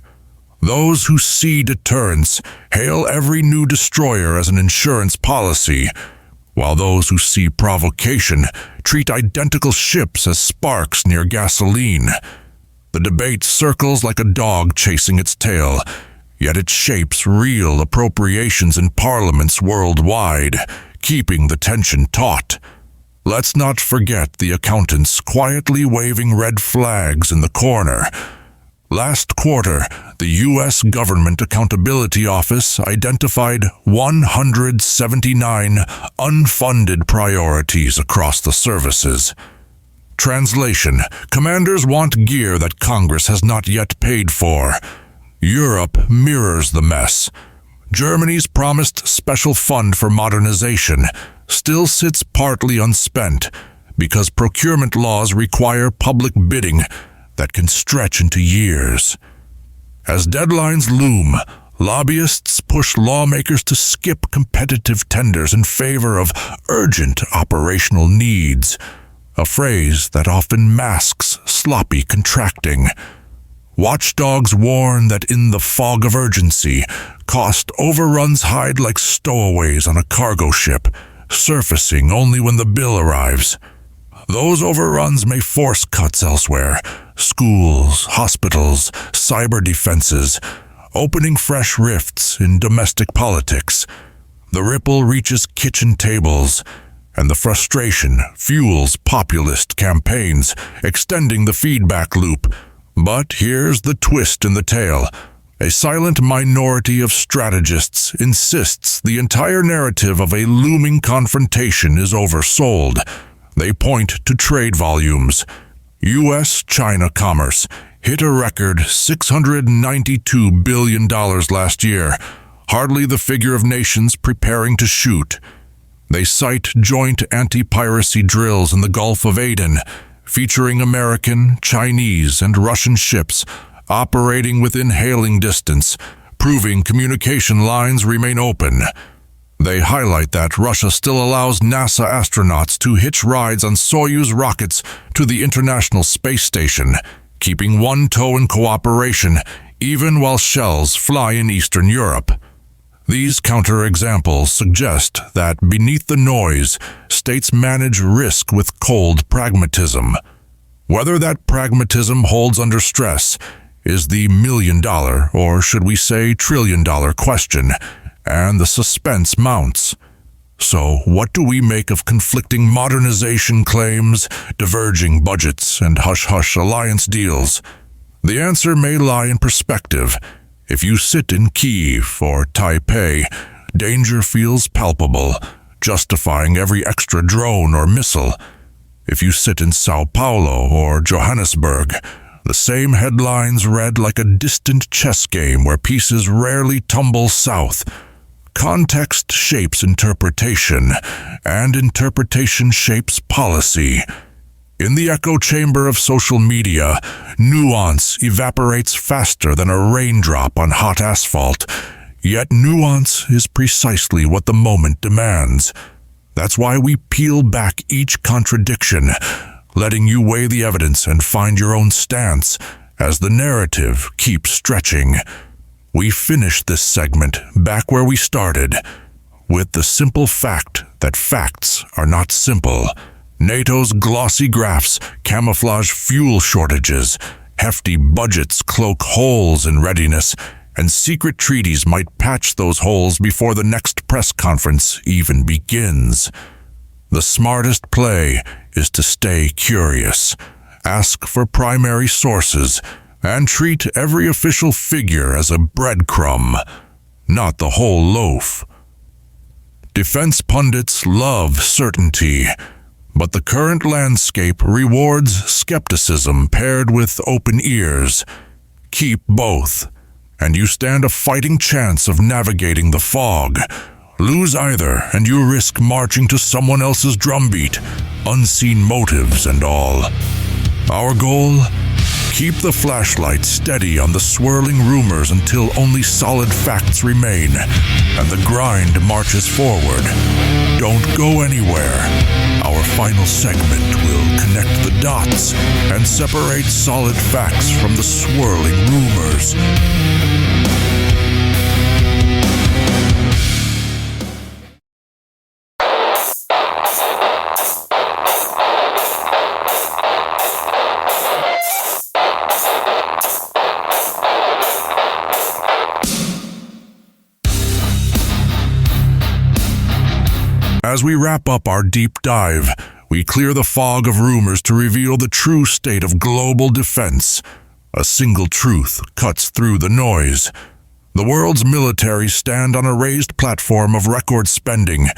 Those who see deterrence hail every new destroyer as an insurance policy, while those who see provocation treat identical ships as sparks near gasoline. The debate circles like a dog chasing its tail, yet it shapes real appropriations in parliaments worldwide, keeping the tension taut. Let's not forget the accountants quietly waving red flags in the corner. Last quarter, the U.S. Government Accountability Office identified 179 unfunded priorities across the services. Translation: commanders want gear that Congress has not yet paid for. Europe mirrors the mess. Germany's promised special fund for modernization still sits partly unspent because procurement laws require public bidding that can stretch into years. As deadlines loom, lobbyists push lawmakers to skip competitive tenders in favor of urgent operational needs, a phrase that often masks sloppy contracting. Watchdogs warn that in the fog of urgency, cost overruns hide like stowaways on a cargo ship, surfacing only when the bill arrives. Those overruns may force cuts elsewhere: schools, hospitals, cyber defenses, opening fresh rifts in domestic politics. The ripple reaches kitchen tables, and the frustration fuels populist campaigns, extending the feedback loop. But here's the twist in the tale. A silent minority of strategists insists the entire narrative of a looming confrontation is oversold. They point to trade volumes. U.S.-China commerce hit a record $692 billion last year, hardly the figure of nations preparing to shoot. They cite joint anti-piracy drills in the Gulf of Aden, featuring American, Chinese, and Russian ships operating within hailing distance, proving communication lines remain open. They highlight that Russia still allows NASA astronauts to hitch rides on Soyuz rockets to the International Space Station, keeping one toe in cooperation even while shells fly in Eastern Europe. These counterexamples suggest that beneath the noise, states manage risk with cold pragmatism. Whether that pragmatism holds under stress is the million-dollar, or should we say trillion-dollar question, and the suspense mounts. So, what do we make of conflicting modernization claims, diverging budgets, and hush-hush alliance deals? The answer may lie in perspective. If you sit in Kyiv or Taipei, danger feels palpable, justifying every extra drone or missile. If you sit in Sao Paulo or Johannesburg, the same headlines read like a distant chess game where pieces rarely tumble south. Context shapes interpretation, and interpretation shapes policy. In the echo chamber of social media, nuance evaporates faster than a raindrop on hot asphalt. Yet nuance is precisely what the moment demands. That's why we peel back each contradiction, letting you weigh the evidence and find your own stance as the narrative keeps stretching. We finish this segment back where we started, with the simple fact that facts are not simple. NATO's glossy graphs camouflage fuel shortages, hefty budgets cloak holes in readiness, and secret treaties might patch those holes before the next press conference even begins. The smartest play is to stay curious, ask for primary sources, and treat every official figure as a breadcrumb, not the whole loaf. Defense pundits love certainty, but the current landscape rewards skepticism paired with open ears. Keep both, and you stand a fighting chance of navigating the fog. Lose either, and you risk marching to someone else's drumbeat, unseen motives and all. Our goal? Keep the flashlight steady on the swirling rumors until only solid facts remain, and the grind marches forward. Don't go anywhere. Our final segment will connect the dots and separate solid facts from the swirling rumors. As we wrap up our deep dive, we clear the fog of rumors to reveal the true state of global defense. A single truth cuts through the noise. The world's military stand on a raised platform of record spending,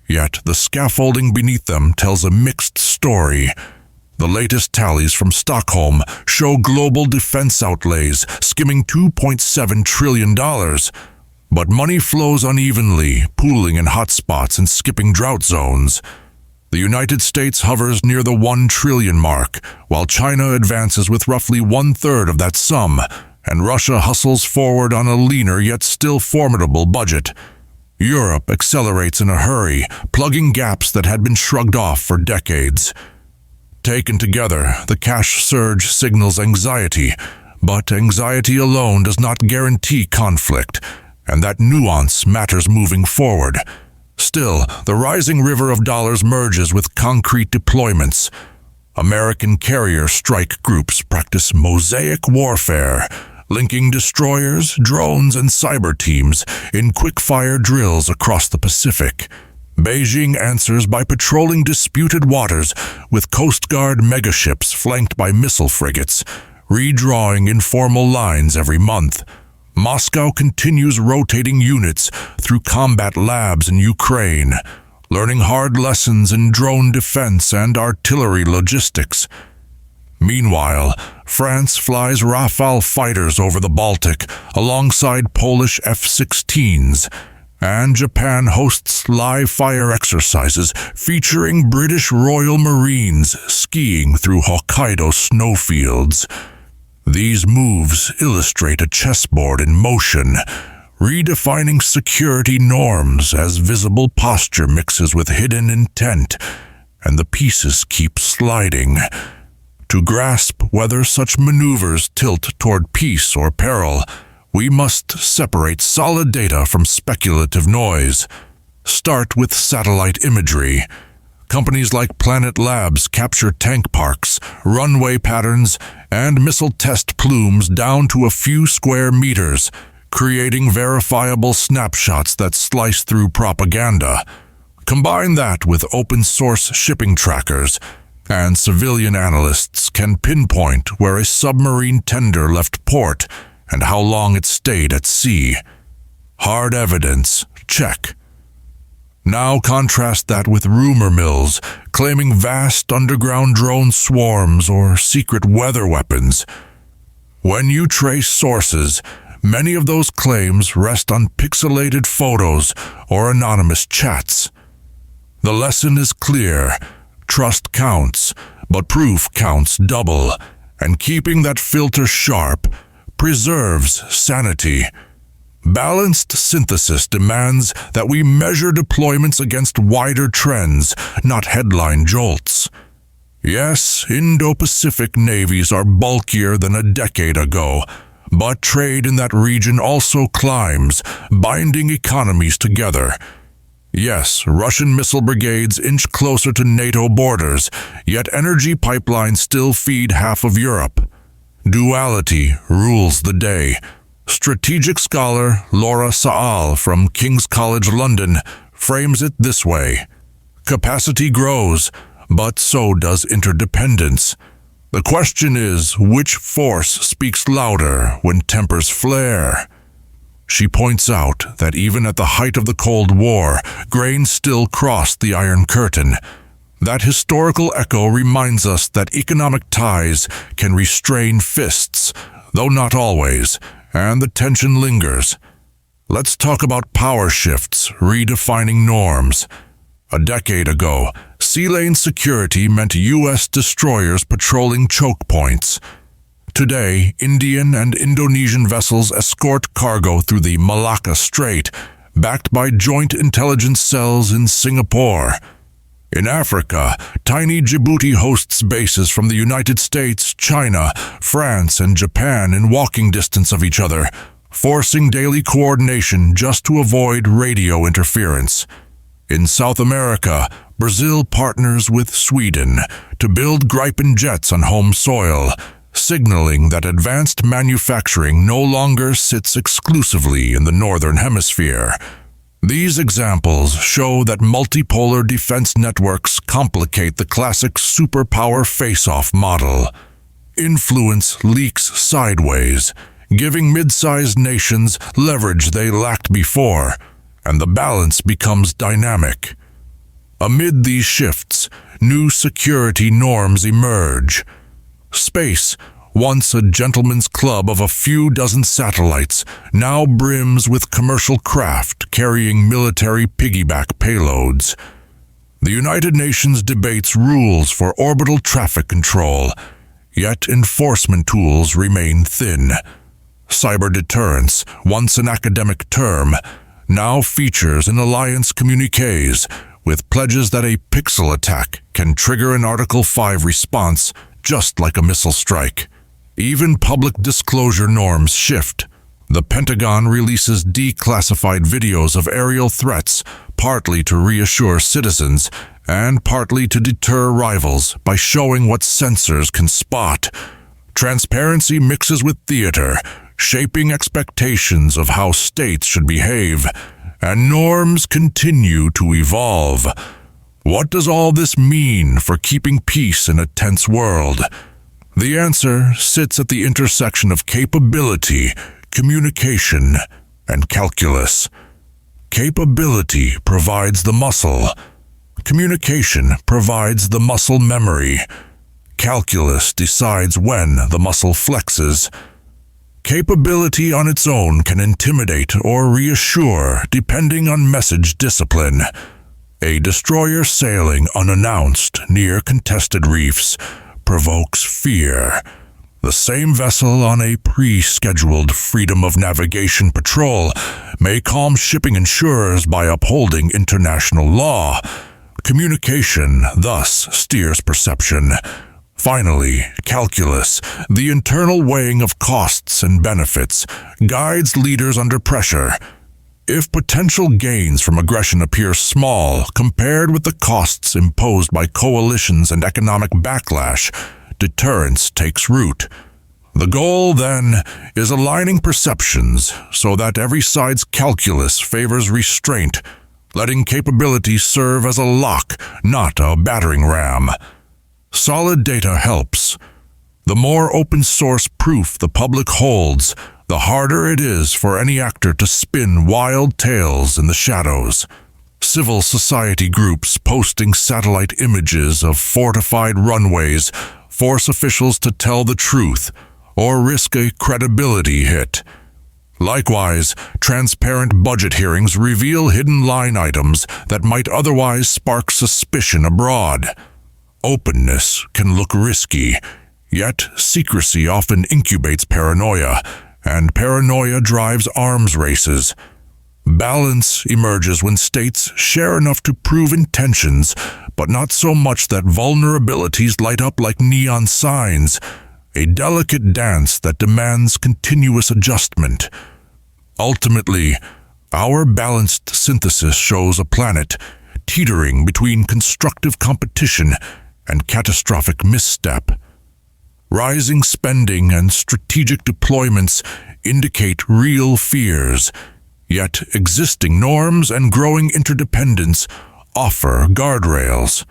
yet the scaffolding beneath them tells a mixed story. The latest tallies from Stockholm show global defense outlays skimming $2.7 trillion. But money flows unevenly, pooling in hotspots and skipping drought zones. The United States hovers near the $1 trillion mark, while China advances with roughly one-third of that sum, and Russia hustles forward on a leaner yet still formidable budget. Europe accelerates in a hurry, plugging gaps that had been shrugged off for decades. Taken together, the cash surge signals anxiety, but anxiety alone does not guarantee conflict, and that nuance matters moving forward. Still, the rising river of dollars merges with concrete deployments. American carrier strike groups practice mosaic warfare, linking destroyers, drones, and cyber teams in quick-fire drills across the Pacific. Beijing answers by patrolling disputed waters with Coast Guard megaships flanked by missile frigates, redrawing informal lines every month. Moscow continues rotating units through combat labs in Ukraine, learning hard lessons in drone defense and artillery logistics. Meanwhile, France flies Rafale fighters over the Baltic alongside Polish F-16s, and Japan hosts live-fire exercises featuring British Royal Marines skiing through Hokkaido snowfields. These moves illustrate a chessboard in motion, redefining security norms as visible posture mixes with hidden intent, and the pieces keep sliding. To grasp whether such maneuvers tilt toward peace or peril, we must separate solid data from speculative noise. Start with satellite imagery. Companies like Planet Labs capture tank parks, runway patterns, and missile test plumes down to a few square meters, creating verifiable snapshots that slice through propaganda. Combine that with open-source shipping trackers, and civilian analysts can pinpoint where a submarine tender left port and how long it stayed at sea. Hard evidence, check. Now contrast that with rumor mills claiming vast underground drone swarms or secret weather weapons. When you trace sources, many of those claims rest on pixelated photos or anonymous chats. The lesson is clear. Trust counts, but proof counts double, and keeping that filter sharp preserves sanity. Balanced synthesis demands that we measure deployments against wider trends, not headline jolts. Yes, Indo-Pacific navies are bulkier than a decade ago, but trade in that region also climbs, binding economies together. Yes, Russian missile brigades inch closer to NATO borders, yet energy pipelines still feed half of Europe. Duality rules the day. Strategic scholar Laura Saal from King's College London frames it this way. Capacity grows, but so does interdependence. The question is, which force speaks louder when tempers flare? She points out that even at the height of the Cold War, grain still crossed the Iron Curtain. That historical echo reminds us that economic ties can restrain fists, though not always, and the tension lingers. Let's talk about power shifts, redefining norms. A decade ago, sea lane security meant U.S. destroyers patrolling choke points. Today, Indian and Indonesian vessels escort cargo through the Malacca Strait, backed by joint intelligence cells in Singapore. In Africa, tiny Djibouti hosts bases from the United States, China, France, and Japan in walking distance of each other, forcing daily coordination just to avoid radio interference. In South America, Brazil partners with Sweden to build Gripen jets on home soil, signaling that advanced manufacturing no longer sits exclusively in the Northern Hemisphere. These examples show that multipolar defense networks complicate the classic superpower face-off model. Influence leaks sideways, giving mid-sized nations leverage they lacked before, and the balance becomes dynamic. Amid these shifts, new security norms emerge. Space, once a gentleman's club of a few dozen satellites, now brims with commercial craft carrying military piggyback payloads. The United Nations debates rules for orbital traffic control, yet enforcement tools remain thin. Cyber deterrence, once an academic term, now features in alliance communiques with pledges that a pixel attack can trigger an Article 5 response just like a missile strike. Even public disclosure norms shift. The Pentagon releases declassified videos of aerial threats, partly to reassure citizens and partly to deter rivals by showing what sensors can spot. Transparency mixes with theater, shaping expectations of how states should behave, and norms continue to evolve. What does all this mean for keeping peace in a tense world? The answer sits at the intersection of capability, communication, and calculus. Capability provides the muscle. Communication provides the muscle memory. Calculus decides when the muscle flexes. Capability on its own can intimidate or reassure depending on message discipline. A destroyer sailing unannounced near contested reefs provokes fear. The same vessel on a pre-scheduled freedom of navigation patrol may calm shipping insurers by upholding international law. Communication thus steers perception. Finally, calculus, the internal weighing of costs and benefits, guides leaders under pressure. If potential gains from aggression appear small compared with the costs imposed by coalitions and economic backlash, deterrence takes root. The goal, then, is aligning perceptions so that every side's calculus favors restraint, letting capability serve as a lock, not a battering ram. Solid data helps. The more open-source proof the public holds, the harder it is for any actor to spin wild tales in the shadows. Civil society groups posting satellite images of fortified runways force officials to tell the truth or risk a credibility hit. Likewise, transparent budget hearings reveal hidden line items that might otherwise spark suspicion abroad. Openness can look risky, yet secrecy often incubates paranoia, and paranoia drives arms races. Balance emerges when states share enough to prove intentions, but not so much that vulnerabilities light up like neon signs, a delicate dance that demands continuous adjustment. Ultimately, our balanced synthesis shows a planet teetering between constructive competition and catastrophic misstep. Rising spending and strategic deployments indicate real fears, yet existing norms and growing interdependence offer guardrails.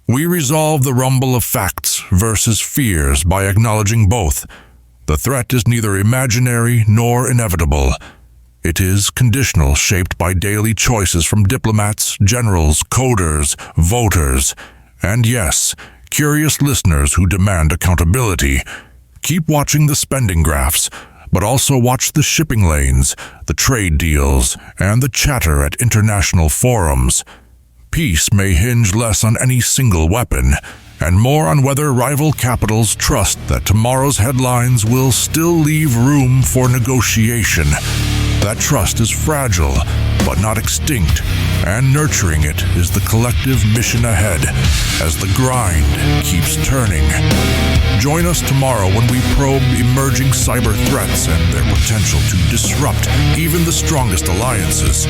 We resolve the rumble of facts versus fears by acknowledging both. The threat is neither imaginary nor inevitable. It is conditional, shaped by daily choices from diplomats, generals, coders, voters, and yes, curious listeners who demand accountability. Keep watching the spending graphs, but also watch the shipping lanes, the trade deals, and the chatter at international forums. Peace may hinge less on any single weapon, and more on whether rival capitals trust that tomorrow's headlines will still leave room for negotiation. That trust is fragile, but not extinct, and nurturing it is the collective mission ahead as the grind keeps turning. Join us tomorrow when we probe emerging cyber threats and their potential to disrupt even the strongest alliances.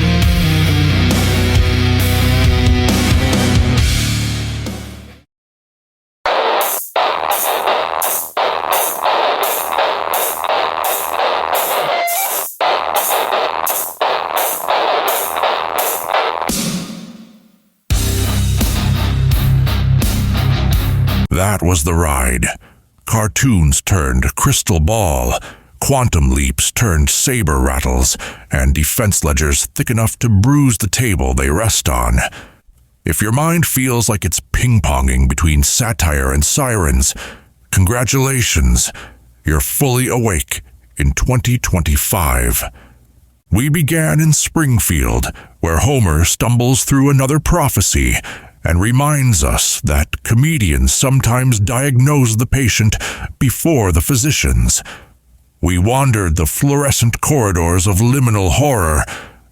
That was the ride. Cartoons turned crystal ball, quantum leaps turned saber rattles, and defense ledgers thick enough to bruise the table they rest on. If your mind feels like it's ping-ponging between satire and sirens, congratulations, you're fully awake in 2025. We began in Springfield, where Homer stumbles through another prophecy and reminds us that comedians sometimes diagnose the patient before the physicians. We wandered the fluorescent corridors of liminal horror,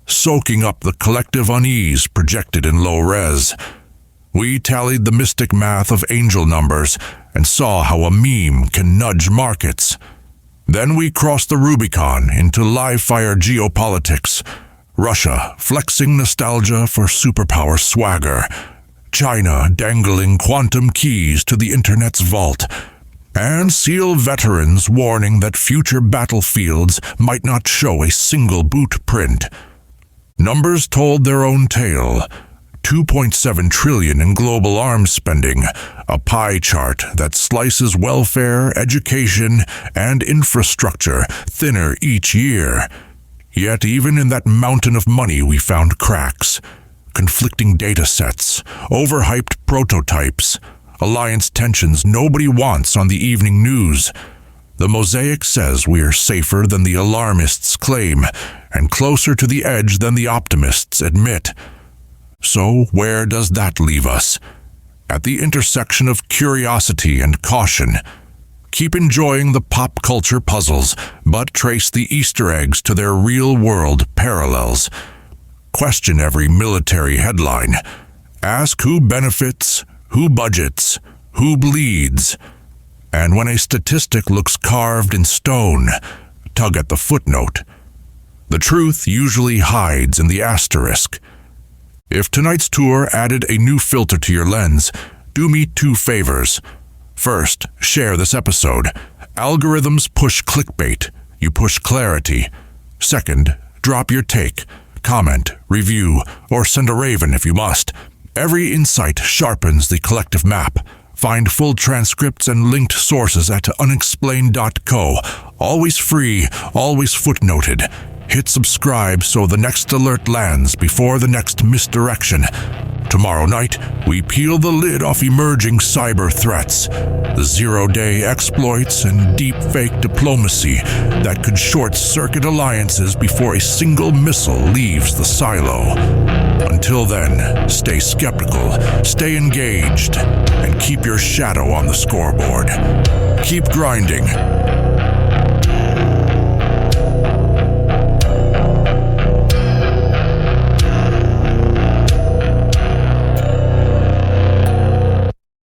soaking up the collective unease projected in low res. We tallied the mystic math of angel numbers and saw how a meme can nudge markets. Then we crossed the Rubicon into live-fire geopolitics, Russia flexing nostalgia for superpower swagger, China dangling quantum keys to the internet's vault, and SEAL veterans warning that future battlefields might not show a single boot print. Numbers told their own tale. 2.7 trillion in global arms spending, a pie chart that slices welfare, education, and infrastructure thinner each year. Yet even in that mountain of money we found cracks. Conflicting data sets, overhyped prototypes, alliance tensions nobody wants on the evening news. The mosaic says we're safer than the alarmists claim, and closer to the edge than the optimists admit. So where does that leave us? At the intersection of curiosity and caution. Keep enjoying the pop culture puzzles, but trace the Easter eggs to their real-world parallels. Question every military headline. Ask who benefits, who budgets, who bleeds? And when a statistic looks carved in stone, tug at the footnote. The truth usually hides in the asterisk. If tonight's tour added a new filter to your lens, do me 2 favors. First, share this episode. Algorithms push clickbait. You push clarity. Second, drop your take, comment, review, or send a raven if you must. Every insight sharpens the collective map. Find full transcripts and linked sources at unexplained.co. Always free, always footnoted. Hit subscribe so the next alert lands before the next misdirection. Tomorrow night, we peel the lid off emerging cyber threats, the zero-day exploits and deep-fake diplomacy that could short-circuit alliances before a single missile leaves the silo. Until then, stay skeptical, stay engaged, and keep your shadow on the scoreboard. Keep grinding.